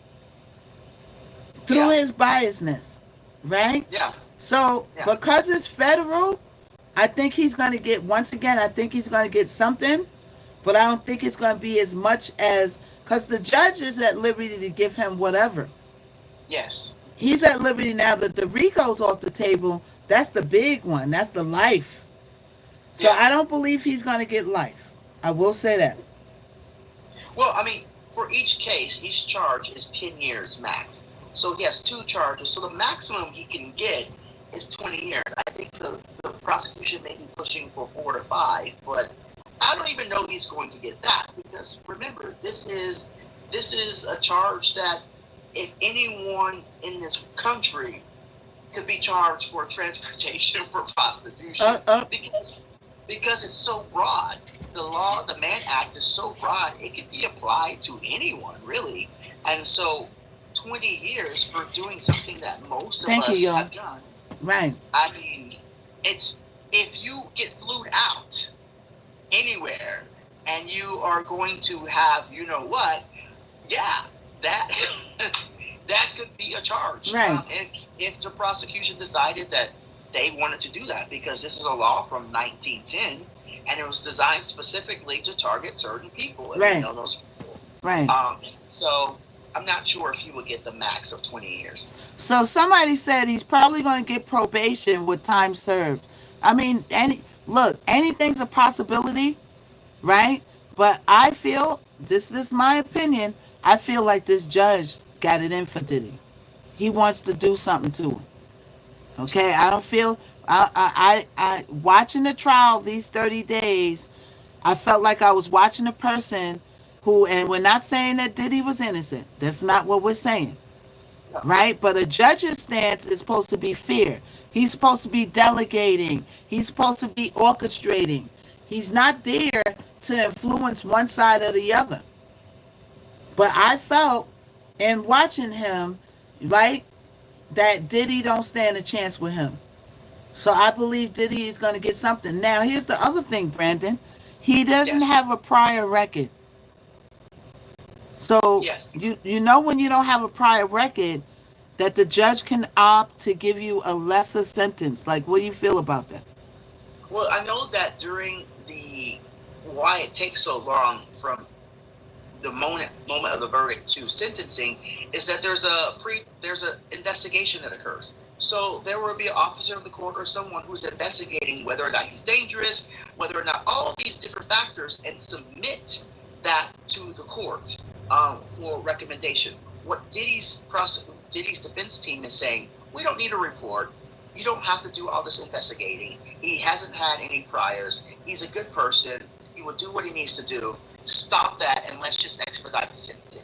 through Yeah, his biasness, right? yeah, So yeah, because it's federal, I think he's going to get, once again, I think he's going to get something, but I don't think it's going to be as much as, because the judge is at liberty to give him whatever. yes, He's at liberty now that the RICO's off the table. That's the big one. That's the life. So yeah. I don't believe he's going to get life. I will say that. Well, I mean, for each case, each charge is 10 years max. So he has two charges. So the maximum he can get is 20 years. I think the prosecution may be pushing for 4 to 5, but I don't even know he's going to get that because remember, this is a charge that if anyone in this country could be charged for transportation for prostitution Uh, uh, because it's so broad. The law, the Mann Act is so broad, it can be applied to anyone, really. And so 20 years for doing something that most of Thank you, us y'all. have done. Right. I mean, it's if you get flued out anywhere and you are going to have, you know what, yeah, that that could be a charge. Right. If the prosecution decided that they wanted to do that because this is a law from 1910 and it was designed specifically to target certain people and we Right. know those people. Right. So I'm not sure if he would get the max of 20 years. So somebody said he's probably going to get probation with time served. I mean, anything's a possibility, right? But I feel, this is my opinion, I feel like this judge got it in for Diddy. He wants to do something to him. Okay, I don't feel. Watching the trial these 30 days, I felt like I was watching a person who, and we're not saying that Diddy was innocent. That's not what we're saying, Yeah. right? But a judge's stance is supposed to be fair. He's supposed to be delegating. He's supposed to be orchestrating. He's not there to influence one side or the other. But I felt in watching him, like, that Diddy don't stand a chance with him. So I believe Diddy is going to get something. Now, here's the other thing, Brandon. He doesn't Yes. have a prior record. So Yes. you know when you don't have a prior record, that the judge can opt to give you a lesser sentence. Like, what do you feel about that? Well, I know that during the why it takes so long from the moment of the verdict to sentencing is that there's a investigation that occurs. So there will be an officer of the court or someone who's investigating whether or not he's dangerous, whether or not all of these different factors, and submit that to the court for recommendation. What Diddy's defense team is saying, we don't need a report. You don't have to do all this investigating. He hasn't had any priors. He's a good person. He will do what he needs to do. Stop that and let's just expedite the sentencing.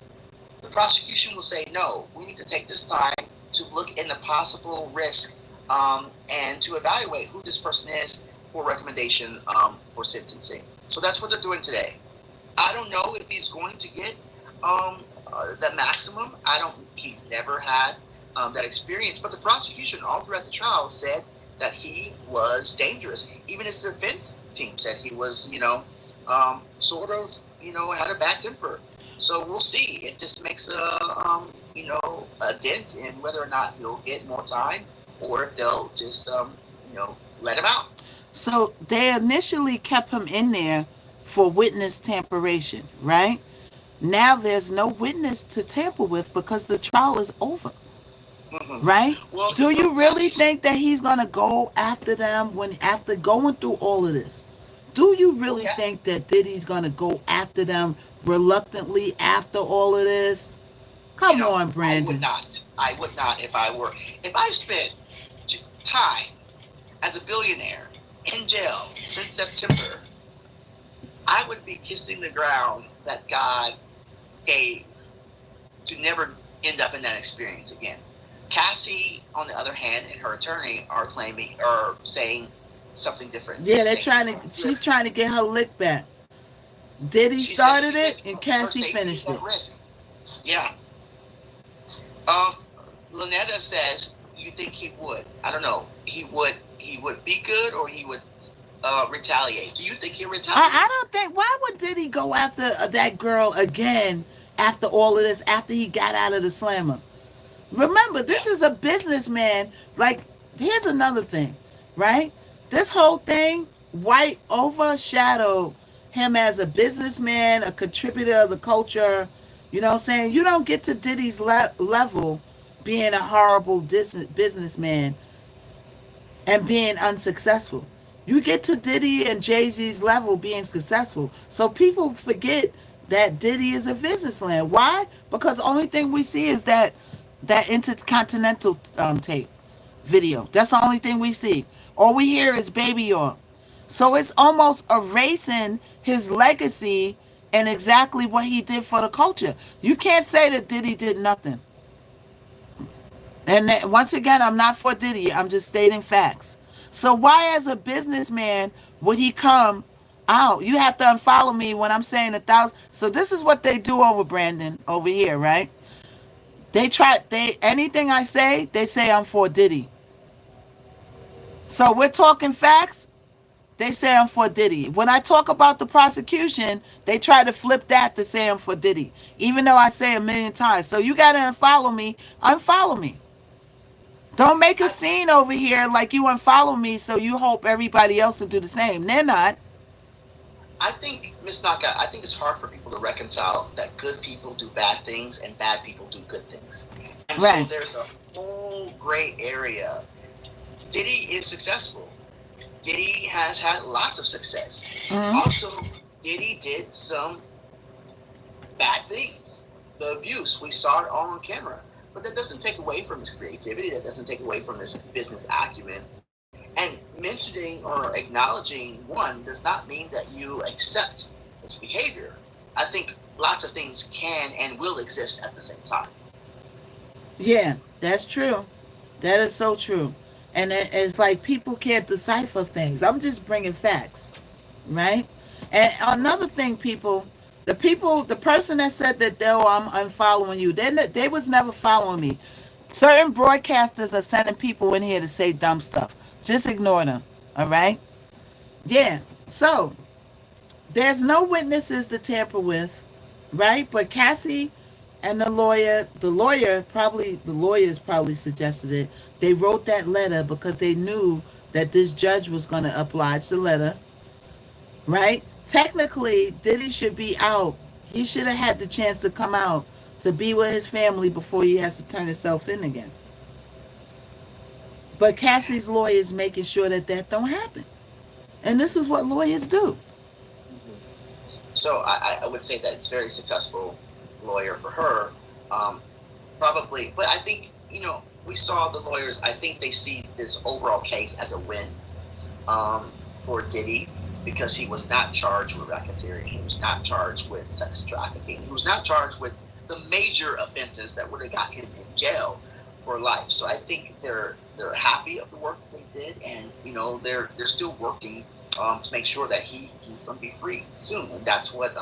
The prosecution will say, no, we need to take this time to look into possible risk and to evaluate who this person is for recommendation for sentencing. So that's what they're doing today. I don't know if he's going to get the maximum. I don't. He's never had that experience. But the prosecution, all throughout the trial, said that he was dangerous. Even his defense team said he was, sort of, had a bad temper. So we'll see. It just makes a dent in whether or not he'll get more time, or if they'll just, let him out. So they initially kept him in there for witness tamperation, right? Now there's no witness to tamper with because the trial is over, Mm-hmm. right? Well, Do you really Cassie's, think that he's going to go after them when after going through all of this? Do you really yeah, think that Diddy's going to go after them reluctantly after all of this? Come on, I would Brandon. not. I would not if I were. If I spent time as a billionaire in jail since September, I would be kissing the ground that God gave to never end up in that experience again. Cassie, on the other hand, and her attorney are saying something different. Yeah, they're Saying trying to. She's trying to get her lick back. Diddy she said started it, and her Cassie safety is finished at it. risk. Yeah. Um, Lynetta says you think he would. I don't know. He would. He would be good, or he would retaliate. Do you think he'll retaliate? I don't think. Why would Diddy go after that girl again after all of this? After he got out of the slammer. Remember, Yeah. this is a businessman. Like, here's another thing, right? This whole thing white overshadowed him as a businessman, a contributor of the culture. You know what I'm saying? You don't get to Diddy's level being a horrible businessman and being unsuccessful. You get to Diddy and Jay-Z's level being successful. So people forget that Diddy is a businessman. Why? Because the only thing we see is that intercontinental tape video. That's the only thing we see. All we hear is Baby on. So it's almost erasing his legacy and exactly what he did for the culture. You can't say that Diddy did nothing. And once again, I'm not for Diddy. I'm just stating facts. So why, as a businessman, would he come out? You have to unfollow me when I'm saying 1,000. So this is what they do over Brandon over here, right? They anything I say, they say I'm for Diddy. So we're talking facts. They say I'm for Diddy. When I talk about the prosecution, they try to flip that to say I'm for Diddy, even though I say a million times. So you got to unfollow me. Unfollow me. Don't make a I scene over here like you unfollow me so you hope everybody else will do the same. They're not. I think Miss Knockout. I think it's hard for people to reconcile that good people do bad things and bad people do good things, and so Right. there's a whole gray area. Diddy is successful. Diddy has had lots of success. Mm-hmm. Also, Diddy did some bad things. The abuse, we saw it all on camera. But that doesn't take away from his creativity. That doesn't take away from his business acumen. And mentioning or acknowledging one does not mean that you accept his behavior. I think lots of things can and will exist at the same time. Yeah, that's true. That is so true. And it's like people can't decipher things. I'm just bringing facts, right? And another thing, the person that said that I'm unfollowing you, they was never following me. Certain broadcasters are sending people in here to say dumb stuff. Just ignore them, all right? Yeah. So there's no witnesses to tamper with, right? But Cassie and the lawyers probably suggested it. They wrote that letter because they knew that this judge was going to oblige the letter, right? Technically, Diddy should be out. He should have had the chance to come out to be with his family before he has to turn himself in again. But Cassie's lawyer is making sure that that don't happen. And this is what lawyers do. Mm-hmm. So I would say that it's very successful lawyer for her. Um, Probably, but I think we saw the lawyers. I think they see this overall case as a win for Diddy because he was not charged with racketeering. He was not charged with sex trafficking. He was not charged with the major offenses that would have got him in jail for life. So I think they're happy of the work that they did, and they're still working to make sure that he's going to be free soon, and that's what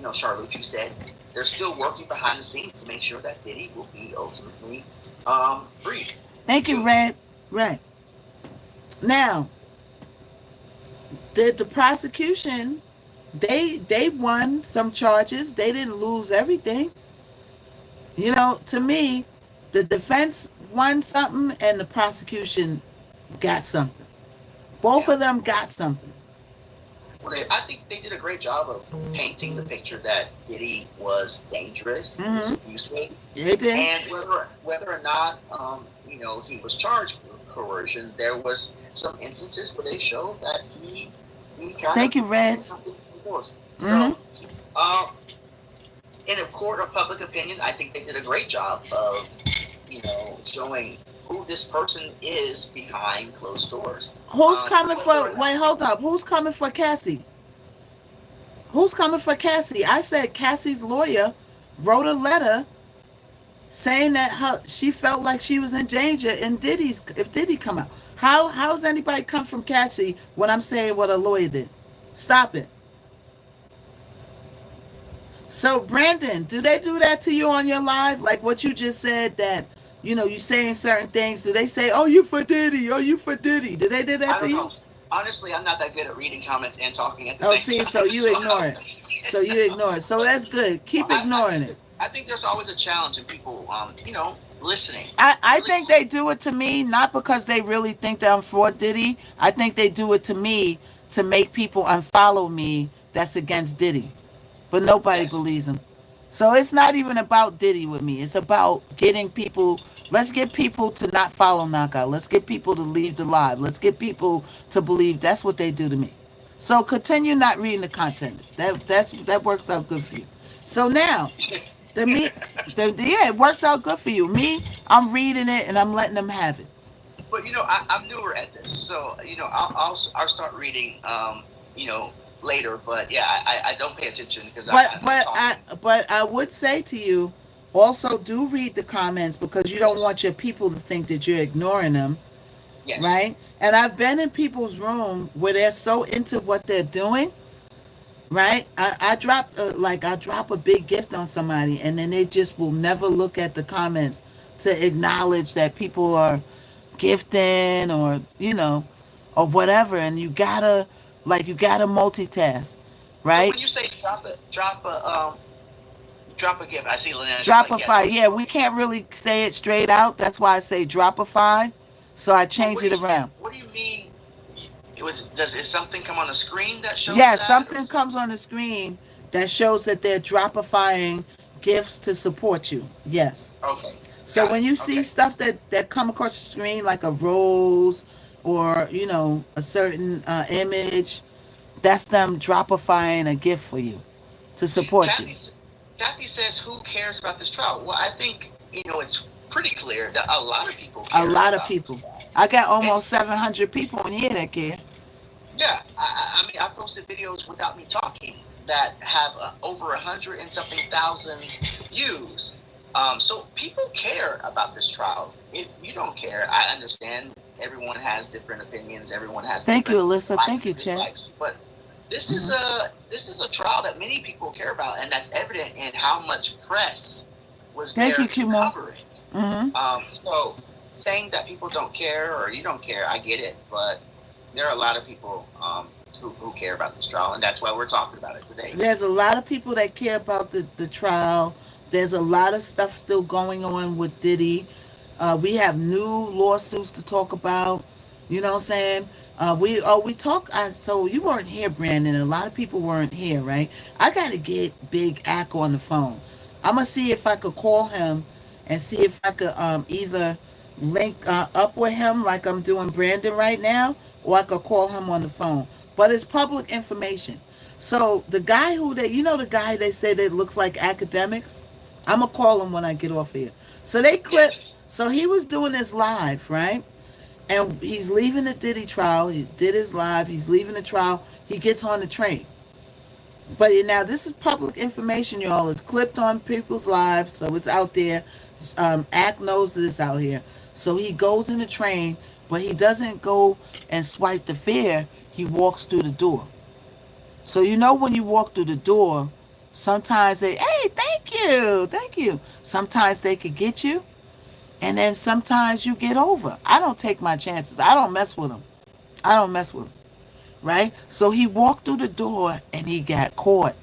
Charlucci said, they're still working behind the scenes to make sure that Diddy will be ultimately free. Thank you, Too. Red. Right. Now, the prosecution, they won some charges. They didn't lose everything. To me, the defense won something and the prosecution got something. Both Yeah. of them got something. Well, I think they did a great job of painting the picture that Diddy was dangerous, he was Mm-hmm. abusive, They did. and whether or not he was charged for coercion, there was some instances where they showed that he kind of Thank you, did Reds. something force. Mm-hmm. So, uh, in a court of public opinion, I think they did a great job of showing who this person is behind closed doors. Who's coming Whether for? or not, Wait, hold up. Who's coming for Cassie? Who's coming for Cassie? I said Cassie's lawyer wrote a letter saying that she felt like she was in danger in Diddy's if Diddy come out. How's anybody come from Cassie when I'm saying what a lawyer did? Stop it. So Brandon, do they do that to you on your live? Like what you just said that you saying certain things. Do they say, "Oh, you for Diddy? Oh, you for Diddy"? Did they do that I to don't you? know. Honestly, I'm not that good at reading comments and talking at the Oh, same see, so time. you So ignore it. So you ignore it. So that's good. Keep ignoring it. I think there's always a challenge in people, listening. I Really, think they do it to me not because they really think that I'm for Diddy. I think they do it to me to make people unfollow me that's against Diddy. But nobody yes. believes him. So it's not even about Diddy with me. It's about getting people. Let's get people to not follow Knockout. Let's get people to leave the live. Let's get people to believe that's what they do to me. So continue not reading the content. That works out good for you. So now the me yeah, it works out good for you. Me, I'm reading it and I'm letting them have it. But I'm newer at this, so I'll start reading, later. But yeah, I don't pay attention because But I'm but I talking. but I would say to you, also do read the comments because you don't Yes. want your people to think that you're ignoring them, Yes. right? And I've been in people's room where they're so into what they're doing, right? I drop a big gift on somebody and then they just will never look at the comments to acknowledge that people are gifting or or whatever, and you gotta multitask, So right? when you say drop a gift, I see Lynette is like, yeah, Dropify. Yeah, we can't really say it straight out. That's why I say Dropify. So I but change it around. what do you mean? Is something come on the screen that shows Yeah, that, or something comes on the screen that shows that they're Dropifying gifts to support you. Yes. okay, So got when it. you see Okay, stuff that come across the screen like a rose or a certain image, that's them Dropifying a gift for you to support you. Kathy. Kathy says, "Who cares about this trial?" Well, I think it's pretty clear that a lot of people A care lot of about this people. trial. I got almost It's 700 people in here that care. Yeah, I mean, I posted videos without me talking that have over 100 and something thousand views. So people care about this trial. If you don't care, I understand. Everyone has different opinions. Everyone has Thank you, different Alyssa. Thank likes you, and Chad. dislikes. But Hmm. this is a trial that many people care about, and that's evident in how much press was Thank there you, to Kumo. cover it. Hmm. So saying that people don't care or you don't care, I get it, but there are a lot of people who care about this trial, and that's why we're talking about it today. There's a lot of people that care about the trial. There's a lot of stuff still going on with Diddy. We have new lawsuits to talk about. You know what I'm saying? We talk. So you weren't here, Brandon. A lot of people weren't here, right? I got to get Big Ack on the phone. I'm gonna see if I could call him and see if I could either link up with him like I'm doing Brandon right now, or I could call him on the phone. But it's public information. So the guy the guy they say that looks like academics, I'm gonna call him when I get off here. So they Yeah, clip. So he was doing this live, right? And he's leaving the Diddy trial. He's did his live. He's leaving the trial. He gets on the train. But now this is public information, y'all. It's clipped on people's lives, so it's out there. Act knows that it's out here. So he goes in the train, but he doesn't go and swipe the fare. He walks through the door. So when you walk through the door, Sometimes they, hey, thank you. Sometimes they could get you, and then sometimes you get over. I don't take my chances. I don't mess with them. I don't mess with them. Right? So he walked through the door and he got caught.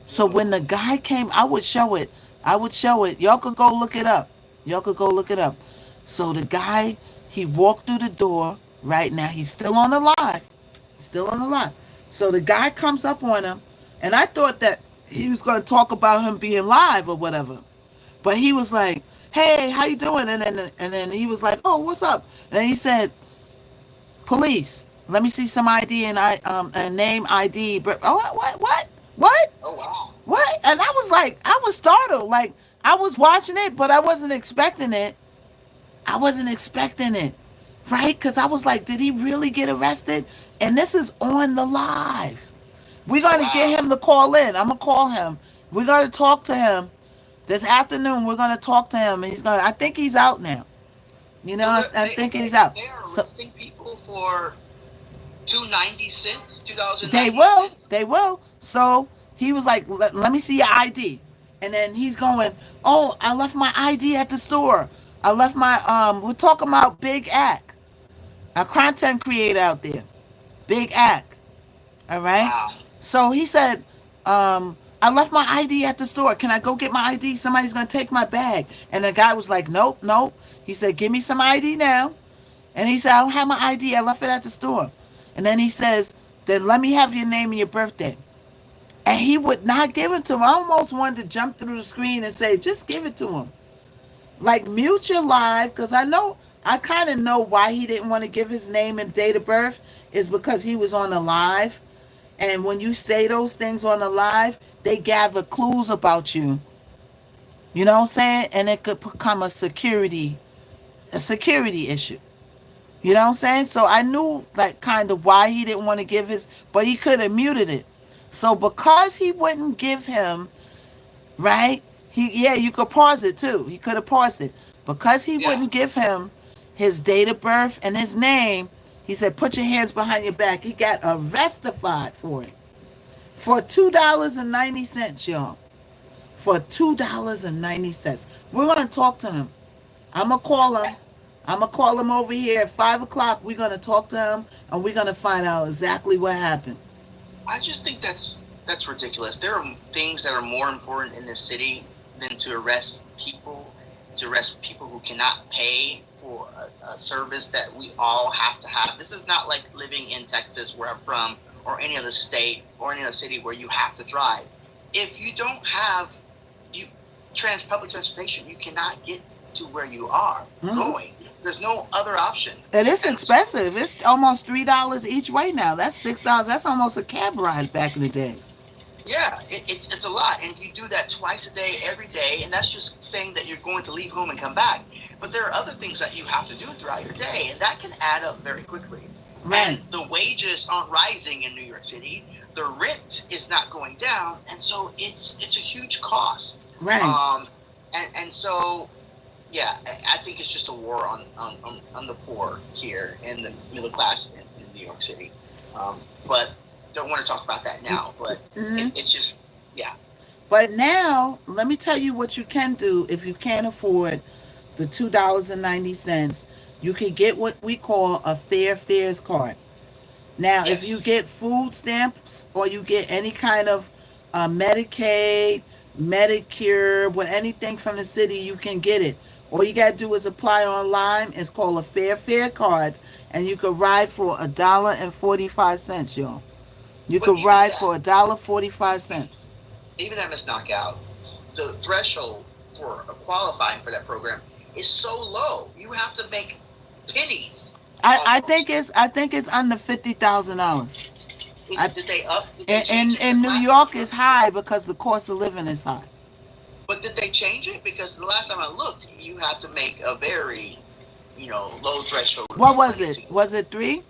So when the guy came, I would show it. I would show it. Y'all could go look it up. Y'all could go look it up. So the guy, he walked through the door. Right now, he's still on the live. He's still on the live. So the guy comes up on him, and I thought that he was going to talk about him being live or whatever. But he was like, "Hey, how you doing?" And then he was like, "Oh, what's up?" And then he said, "Police, let me see some ID and a name ID." But oh, what? Oh wow. What? And I was like, I was startled. Like I was watching it, but I wasn't expecting it. I wasn't expecting it, right? Because I was like, did he really get arrested? And this is on the live. We're Oh gonna get wow. him to call in. I'm gonna call him. We're gonna talk to him this afternoon. We're gonna talk to him, and he's gonna. I think he's out now. You know, So I they think they he's out. they are So arresting people for 290 cents, 2090 they will. cents. They will. So he was like, let me see your ID. And then he's going, oh, I left my ID at the store. I left my, we're talking about Big Act, a content creator out there. Big Act. All right. Wow. So he said, I left my ID at the store. Can I go get my ID? Somebody's going to take my bag. And the guy was like, nope, nope. He said, give me some ID now. And he said, I don't have my ID. I left it at the store. And then he says, then let me have your name and your birthday. And he would not give it to him. I almost wanted to jump through the screen and say, just give it to him. Like, mute your live, because I kind of know why he didn't want to give his name and date of birth is because he was on the live. And when you say those things on the live, they gather clues about you. You know what I'm saying? And it could become a security issue. You know what I'm saying? So I knew like kind of why he didn't want to give his, but he could have muted it. So because he wouldn't give him, right? Yeah, you could pause it too. He could have paused it. Because he Yeah. wouldn't give him his date of birth and his name, he said, put your hands behind your back. He got arrested for it. For $2.90, y'all. For $2.90. We're gonna talk to him. I'm gonna call him. I'm gonna call him over here at 5 o'clock. We're gonna talk to him and we're gonna find out exactly what happened. I just think that's ridiculous. There are things that are more important in this city than to arrest people who cannot pay for a service that we all have to have. This is not like living in Texas, where I'm from, or any other state or any other city where you have to drive. If you don't have you public transportation, you cannot get to where you are Hmm. going. There's no other option. It is And so expensive. It's almost $3 each way now. That's $6. That's almost a cab ride back in the days. yeah, it's a lot, and you do that twice a day, every day, and that's just saying that you're going to leave home and come back. But there are other things that you have to do throughout your day, and that can add up very quickly. Right. And the wages aren't rising in New York City. The rent is not going down, and so it's a huge cost. Right. Um, and so yeah, I think it's just a war on the poor here and the middle class in New York City. But don't want to talk about that now. But Hmm. it's just, yeah, But now, let me tell you what you can do if you can't afford the $2.90. You can get what we call a fair fares card. Now, if you yes. get food stamps or you get any kind of Medicaid, Medicare, with anything from the city, you can get it. All you gotta do is apply online. It's called a Fair Fare Cards, and you could ride for $1.45, y'all. You But could ride for $1.45. even at Miss Knockout, the threshold for qualifying for that program is so low. You have to make pennies I think almost. it's under $50,000. I Did they up? Did they in, change in it? in Because New last time I York is looked, high because the cost of living is high. but did they change it? Because the last time I looked, you had to make a very, low threshold What of was money it? to. Was it three?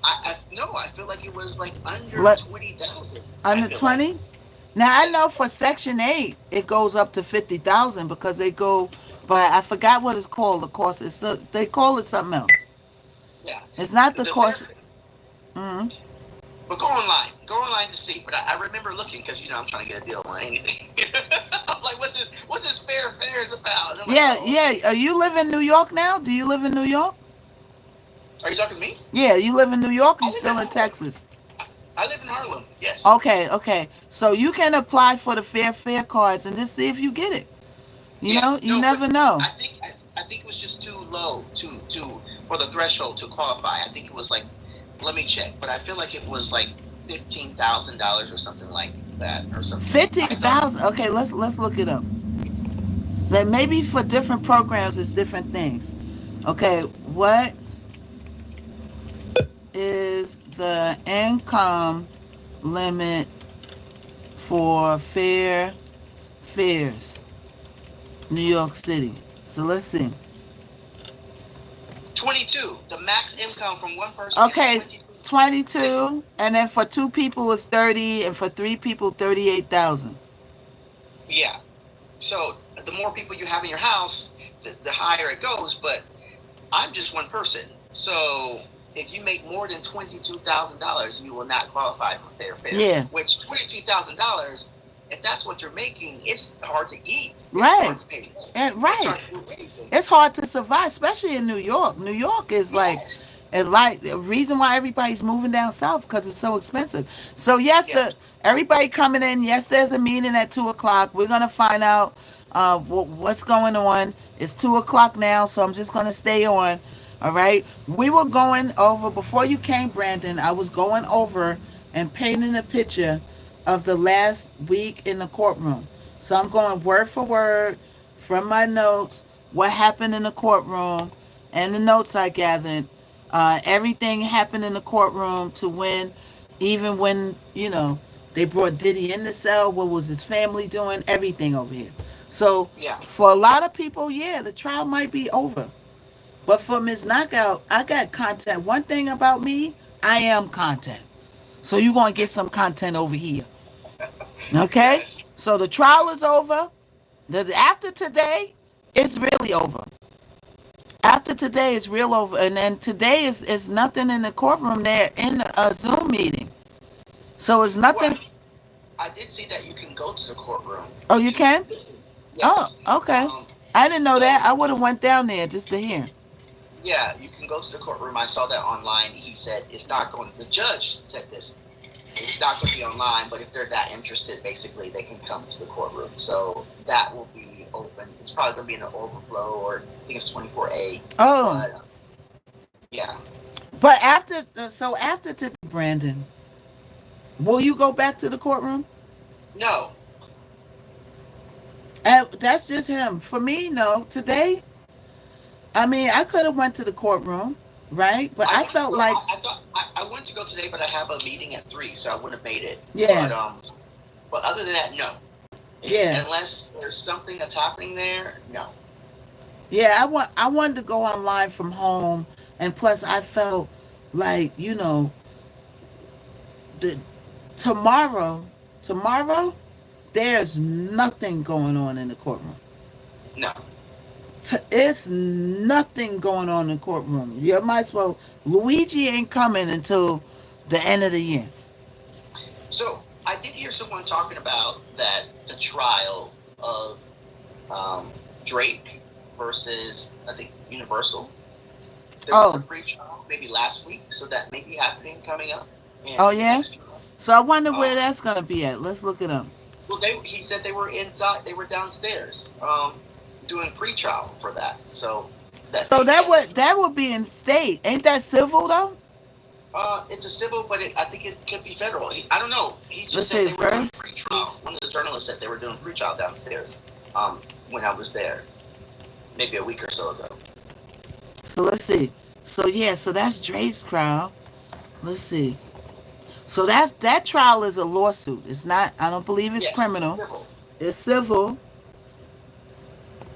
I no, I feel like it was like under Let 20,000. I under feel like, 20? Now I yeah, know for Section 8 it goes up to 50,000 because they go, but I forgot what it's called. The cost is they call it something else. yeah. It's not the The fair cost. Mm, But go online to see. But I remember looking because I'm trying to get a deal on anything. I'm like, what's this fair is about? And I'm like, Yeah, oh, yeah. okay. You live in New York now? Do you live in New York? Are you talking to me? Yeah, you live in New York. Or you I live in still in Harlem. Texas? I live in Harlem. Yes. Okay, okay. So you can apply for the fair cards and just see if you get it. You Yeah. know, you No, but never know. I think it was just too low to for the threshold to qualify. I think it was like, let me check, but I feel like it was like $15,000 or something like that or something. I thought. 15,000. Okay, let's look it up. Then maybe for different programs, it's different things. Okay, what is the income limit for fares, New York City? So let's see. 22. The max income from one person is Okay, 22. 22, and then for two people it's 30, and for three people 38,000. Yeah. So the more people you have in your house, the higher it goes. But I'm just one person. So if you make more than $22,000, you will not qualify for fair fares. Yeah, Which $22,000, if that's what you're making, it's hard to eat. It's right. hard to pay rent. And It's right. hard to do anything. It's hard to survive, especially in New York. New York is like, Yes. it's like the reason why everybody's moving down south because it's so expensive. So yes, Yeah. the everybody coming in. Yes, there's a meeting at 2 o'clock. We're gonna find out what's going on. It's 2 o'clock now, so I'm just gonna stay on. All right. We were going over before you came, Brandon. I was going over and painting a picture of the last week in the courtroom. So I'm going word for word from my notes, what happened in the courtroom, and the notes I gathered. Everything happened in the courtroom to when, even when, they brought Diddy in the cell, what was his family doing, everything over here. So Yeah. for a lot of people, yeah, the trial might be over. But for Miss Knockout, I got content. One thing about me, I am content. So you're going to get some content over here. Okay? Yes. So the trial is over. After today, it's really over. After today, it's real over. And then today is nothing in the courtroom. They're in a Zoom meeting. So it's Well, nothing. I did see that you can go to the courtroom Oh, you to can? listen. Oh, Yes. okay. Um, I didn't know that. so I would have went down there just to hear. yeah, you can go to the courtroom. I saw that online. He said it's not going. The judge said this. It's not going to be online, but if they're that interested, basically they can come to the courtroom. So that will be open. It's probably going to be in an overflow, or I think it's 24A. Oh, But yeah, but after today, Brandon, will you go back to the courtroom? no, That's just him. For me, no. Today, I mean, I could have went to the courtroom, right? But I I wanted to felt go. like, I thought I wanted to go today, but I have a meeting at 3, so I wouldn't have made it. yeah, But other than that, no. yeah, Unless there's something that's happening there, no. yeah. I wanted to go online from home, and plus, I felt like the tomorrow, tomorrow, there's nothing going on in the courtroom. No. It's nothing going on in the courtroom. You might as well. Luigi ain't coming until the end of the year. So I did hear someone talking about that the trial of Drake versus, I think, Universal. There was a Oh, pre-trial maybe last week, so that may be happening coming up oh in the yeah. next few months. So I wonder where Um, that's gonna be at. Let's look it up. well, he said they were inside, they were downstairs, doing pre-trial for that. So that So may be that at this would point. that would be in state. Ain't that civil though? It's a civil, but I think it could be federal. I don't know. He just Let's said see they were doing first. pre-trial. One of the journalists said they were doing pre-trial downstairs. When I was there, maybe a week or so ago. So let's see. So yeah, so that's Drake's trial. Let's see. So that trial is a lawsuit. It's not. I don't believe it's Yes, it's criminal. civil. It's civil.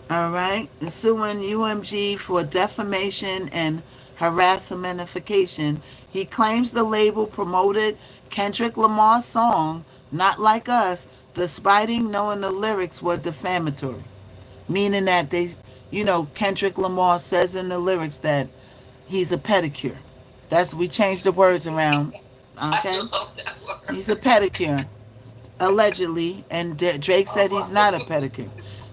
All right. It's suing UMG for defamation and harassmentification. He claims the label promoted Kendrick Lamar's song "Not Like Us," despite knowing the lyrics were defamatory, meaning that Kendrick Lamar says in the lyrics that he's a pedicure. We changed the words around. Okay, I love that word. he's a pedicure allegedly, and Drake said he's not a Oh, pedicure.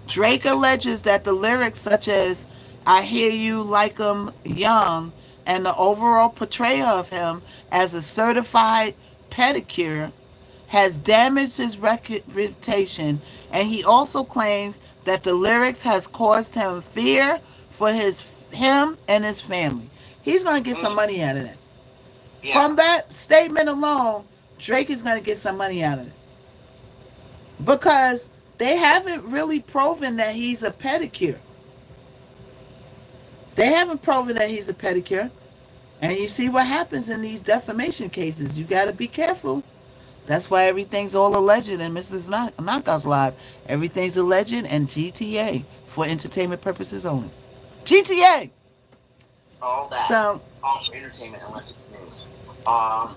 Drake alleges that the lyrics such as "I hear you like 'em young" and the overall portrayal of him as a certified pedicure has damaged his reputation, and he also claims that the lyrics has caused him fear for him and his family. He's gonna get some mm, money out of that. yeah. From that statement alone, Drake is gonna get some money out of it because they haven't really proven that he's a pedicure. They haven't proven that he's a pedicure, and you see what happens in these defamation cases. You got to be careful. That's why everything's all alleged in Mrs. Knockout's Live. Everything's alleged and GTA for entertainment purposes only. GTA. All that. So, All for entertainment, unless it's news.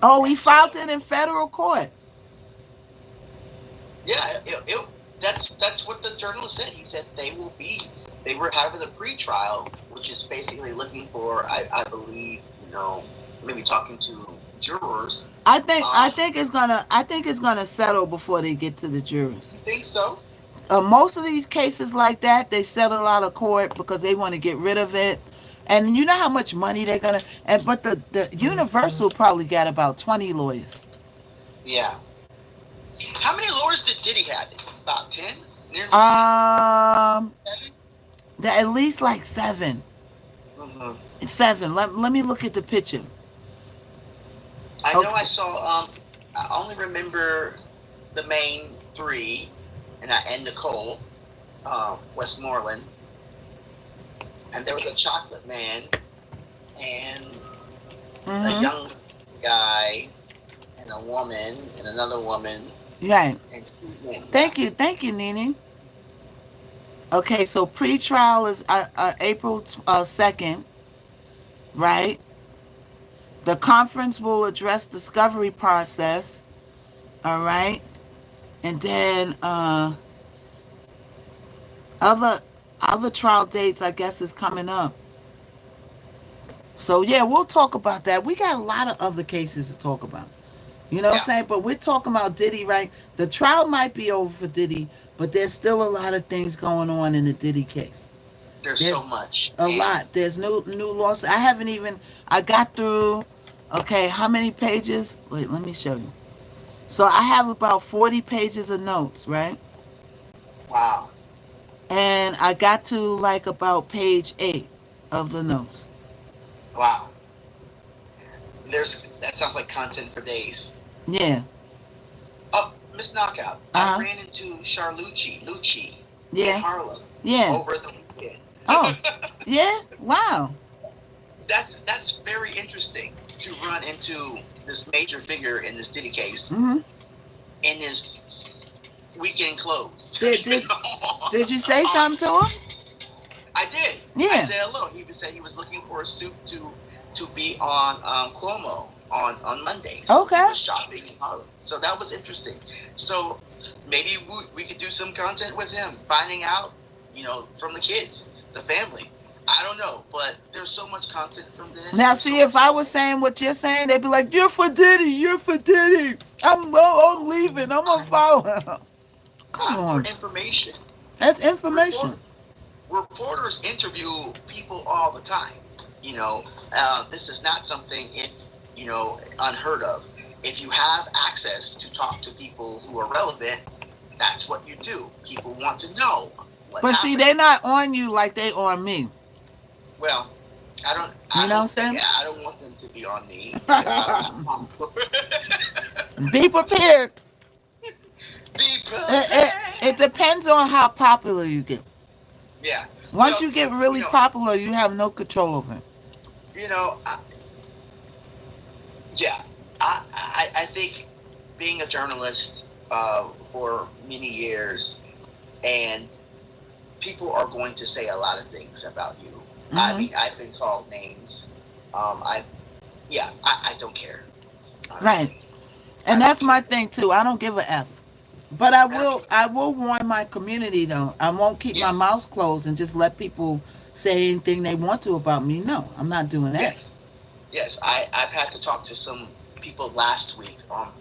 oh, he filed So it in federal court. yeah, that's what the journalist said. He said they were having a pre-trial, which is basically looking for, I believe, maybe talking to jurors. I Um, think it's gonna settle before they get to the jurors. you think so? Most of these cases like that, they settle out of court because they want to get rid of it. And you know how much money they're gonna. And but the Universal probably got about 20 lawyers. Yeah. How many lawyers did Diddy have? About 10? Nearly 10? Um, 7? at least like seven. Mm-hmm. Seven. Let me look at the picture. I know Okay. I saw, I only remember the main three, and Nicole, Westmoreland, and there was a chocolate man, and a Mm-hmm. young guy, and a woman, and another woman, Right. and two men. Yeah. Thank you, Nene. Okay, so pre-trial is April 2nd, right? The conference will address discovery process, all right? And then other other trial dates I guess is coming up. So yeah, we'll talk about that. We got a lot of other cases to talk about. You know what I'm Yeah. saying? But we're talking about Diddy, right? The trial might be over for Diddy, but there's still a lot of things going on in the Diddy case. There's so There's much. a And lot. There's new laws. I haven't even I got through okay, how many pages? Wait, let me show you. So I have about 40 pages of notes, right? wow. And I got to like about page 8 of the notes. Wow. That sounds like content for days. Yeah. Oh, Miss Knockout. I Uh-huh. ran into Lucci in Yeah. Harlem Yeah. over the weekend. Oh. Yeah. Wow. That's very interesting to run into this major figure in this Diddy case Mhm. in his weekend clothes. Did You did know? did you say something to him? I did. I Yeah. said hello. He said he was looking for a suit to be on Cuomo on Monday. So he Okay. was shopping in Harlem. So that was interesting. So maybe we could do some content with him, finding out, from the kids, the family. I don't know, but there's so much content from this. Now There's so see if much. I was saying what you're saying, they'd be like, "You're for Diddy, you're for Diddy. I'm leaving. I'm gonna I'm, follow him." Come I'm for on. information. That's information. Report, reporters interview people all the time. This is not something unheard of. If you have access to talk to people who are relevant, that's what you do. People want to know what's But see, happening. they're not on you like they on me. Well, I don't. You I know hope. what I'm Yeah, I don't want them to be on me because I don't have time for saying? Be prepared. Be It, it, it prepared. depends on how popular you get. Yeah. Once Well, you get you really know, popular, you have no control over it. you know. I, yeah. I think being a journalist for many years, and people are going to say a lot of things about you. I Hmm. mean, I've been called names. I Yeah. I don't care. Right. Honestly, I And don't that's my care. thing too. I don't give a F. But I don't care. I will warn my community though. I won't keep my Yes. mouth closed and just let people say anything they want to about me. No, I'm not doing that. Yes. Yes. I've had to talk to some people last week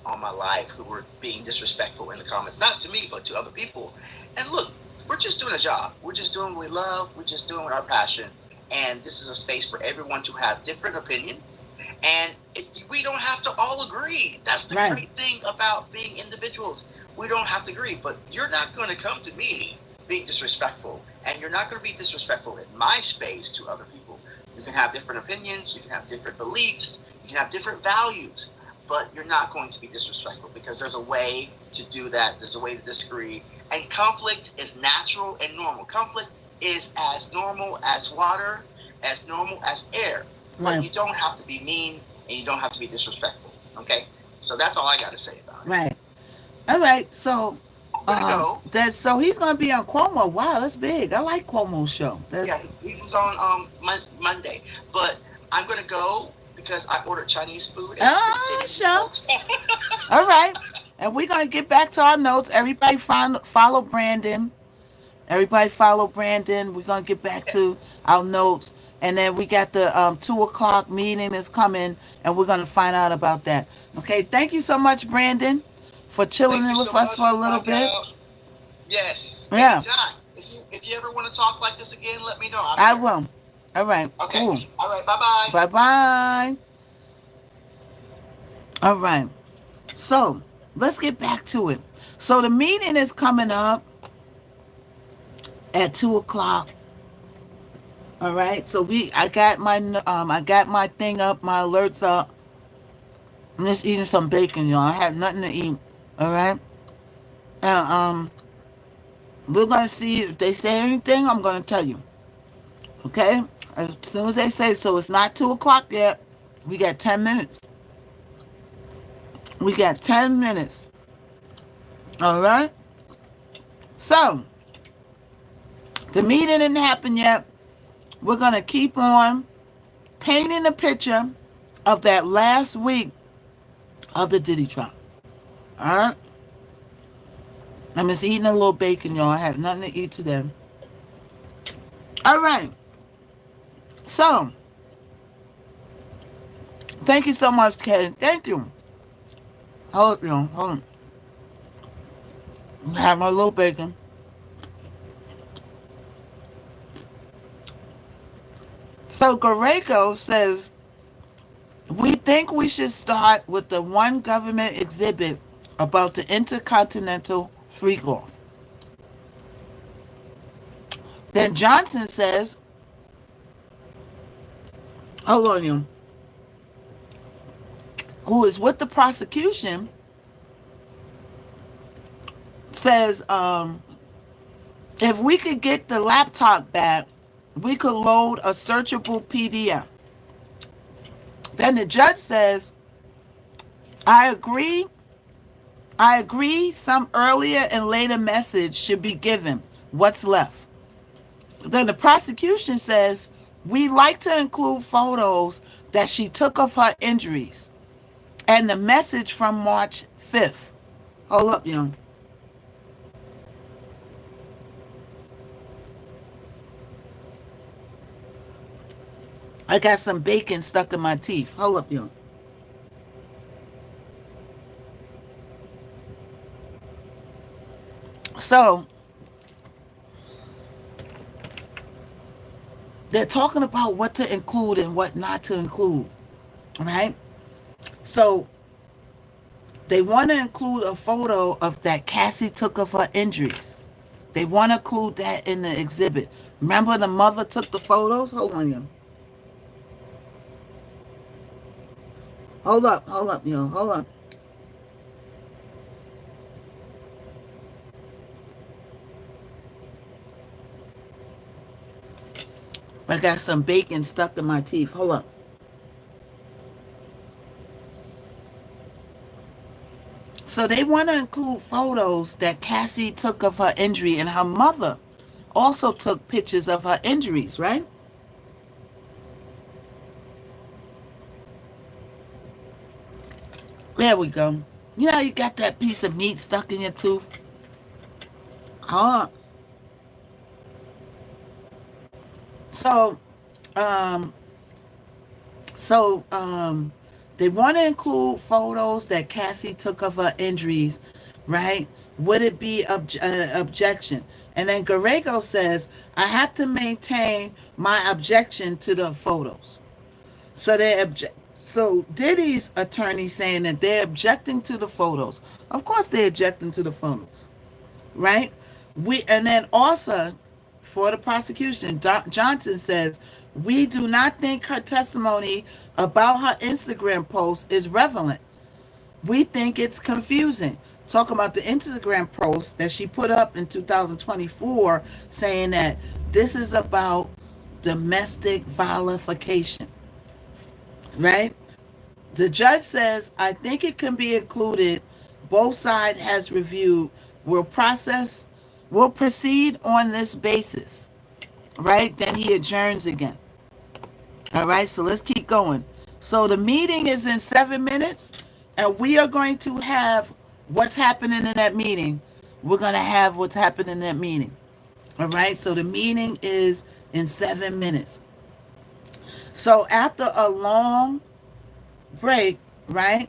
on my live who were being disrespectful in the comments, not to me, but to other people. And look, we're just doing a job. We're just doing what we love. We're just doing our passion. And this is a space for everyone to have different opinions. And we don't have to all agree. That's the Right. great thing about being individuals. We don't have to agree. But you're not going to come to me being disrespectful. And you're not going to be disrespectful in my space to other people. You can have different opinions. You can have different beliefs. You can have different values. But you're not going to be disrespectful because there's a way to do that. There's a way to disagree. And conflict is natural and normal. Conflict is as normal as water, as normal as air. But Right. you don't have to be mean and you don't have to be disrespectful. Okay? So that's all I got to say about it. Right. All right. So, I'm going to go. so he's gonna be on Cuomo. Wow, that's big. I like Cuomo's show. Yeah, That's he was on Monday. But I'm going to go because I ordered Chinese food and it's been sitting. shucks. All right. And we're gonna get back to our notes. Everybody follow Brandon. Everybody follow Brandon. We're gonna get back to our notes. And then we got the 2 o'clock meeting is coming, and we're gonna find out about that. Okay, thank you so much, Brandon, for chilling Thank in you so with us much, for a Miss little bit. Knockout. Yes, Yeah, anytime. If you ever want to talk like this again, let me know. I'm I here. will. All right, Okay. cool. All right. Bye bye. Bye bye. All right. So let's get back to it. So the meeting is coming up at 2 o'clock. All right. So I got my thing up, my alerts up. I'm just eating some bacon, y'all. I had nothing to eat. All right. And we're gonna see if they say anything. I'm gonna tell you. Okay. As soon as they say so, it's not 2 o'clock yet. We got 10 minutes. We got 10 minutes. All right. So the meeting didn't happen yet. We're gonna keep on painting a picture of that last week of the Diddy trial. All right. I'm just eating a little bacon, y'all. I have nothing to eat today. All right. So, thank you so much, Kay. Thank you. Hold on. Hold on. Have my little bacon. So, Gareko says, we think we should start with the one government exhibit about the intercontinental freak off. Then Johnson says, hold on, you, who is with the prosecution, says, if we could get the laptop back, we could load a searchable PDF. Then the judge says, I agree. Some earlier and later message should be given. What's left? Then the prosecution says, we like to include photos that she took of her injuries and the message from March 5th. Hold up, young. I got some bacon stuck in my teeth. Hold up, young. So, they're talking about what to include and what not to include, right? So, they want to include a photo of that Cassie took of her injuries. They want to include that in the exhibit. Remember the mother took the photos? Hold on, young. Hold up, young. Hold on. I got some bacon stuck in my teeth. Hold up. So they want to include photos that Cassie took of her injury, and her mother also took pictures of her injuries, right? There we go. You know, you got that piece of meat stuck in your tooth. Hold on. So, um, so They want to include photos that Cassie took of her injuries, right? Would it be objection? And then Garego says, I have to maintain my objection to the photos. So they object. So Diddy's attorney saying that they're objecting to the photos. Of course, they're objecting to the photos, right? And then also for the prosecution, Johnson says we do not think her testimony about her Instagram post is relevant. We think it's confusing. Talking about the Instagram post that she put up in 2024, saying that this is about domestic violation, right? The judge says, I think it can be included. Both sides has reviewed. Will proceed on this basis, right? Then he adjourns again. All right, so let's keep going. So the meeting is in 7 minutes, and we are going to have what's happening in that meeting. We're going to have what's happening in that meeting. All right, so the meeting is in 7 minutes. So after a long break, right?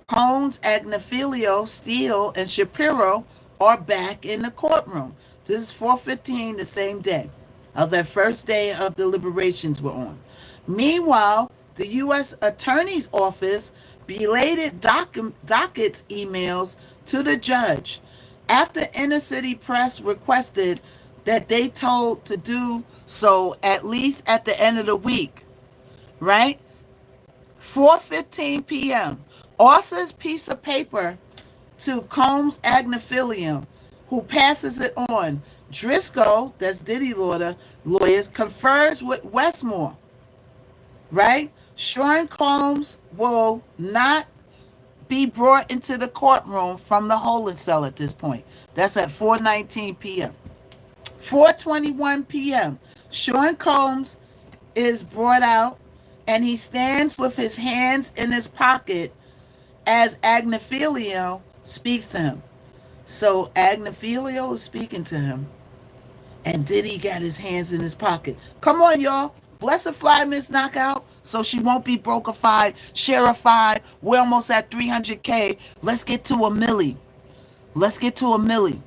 Holmes, Agnifilio, Steele, and Shapiro are back in the courtroom. This is 4:15 the same day of their first day of deliberations were on. Meanwhile, the U.S. Attorney's Office belated dockets emails to the judge after inner city press requested that they told to do so at least at the end of the week, right? 4:15 p.m. Orsa's piece of paper to Combs Agnifilium, who passes it on. Driscoll, that's Diddy lawyers, confers with Westmore, right? Sean Combs will not be brought into the courtroom from the holding cell at this point. That's at 4:19 p.m. 4:21 p.m. Sean Combs is brought out, and he stands with his hands in his pocket as Agnifilio speaks to him. So Agnifilio is speaking to him, and Diddy got his hands in his pocket. Come on, y'all. Bless a fly, Miss Knockout, so she won't be brokified, sherified. We're almost at 300K. Let's get to a milli. Let's get to a milli.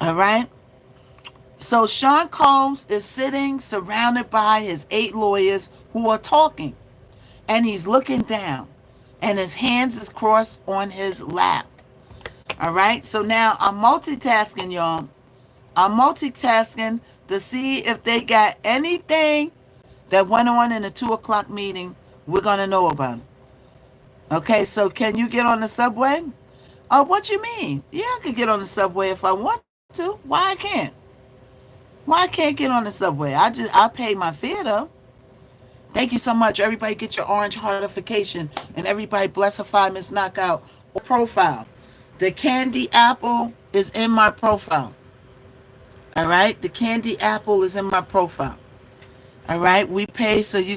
All right? So Sean Combs is sitting surrounded by his 8 lawyers who are talking, and he's looking down, and his hands is crossed on his lap. All right? So now I'm multitasking, y'all. I'm multitasking to see if they got anything that went on in the 2 o'clock meeting we're going to know about it. Okay, so can you get on the subway? Oh, what you mean? Yeah, I could get on the subway if I want to. Why I can't? Why I can't get on the subway? I pay my fare though. Thank you so much. Everybody get your orange heartification, and everybody blessify Miss Knockout or profile. The candy apple is in my profile. All right, the candy apple is in my profile. All right, we pay so you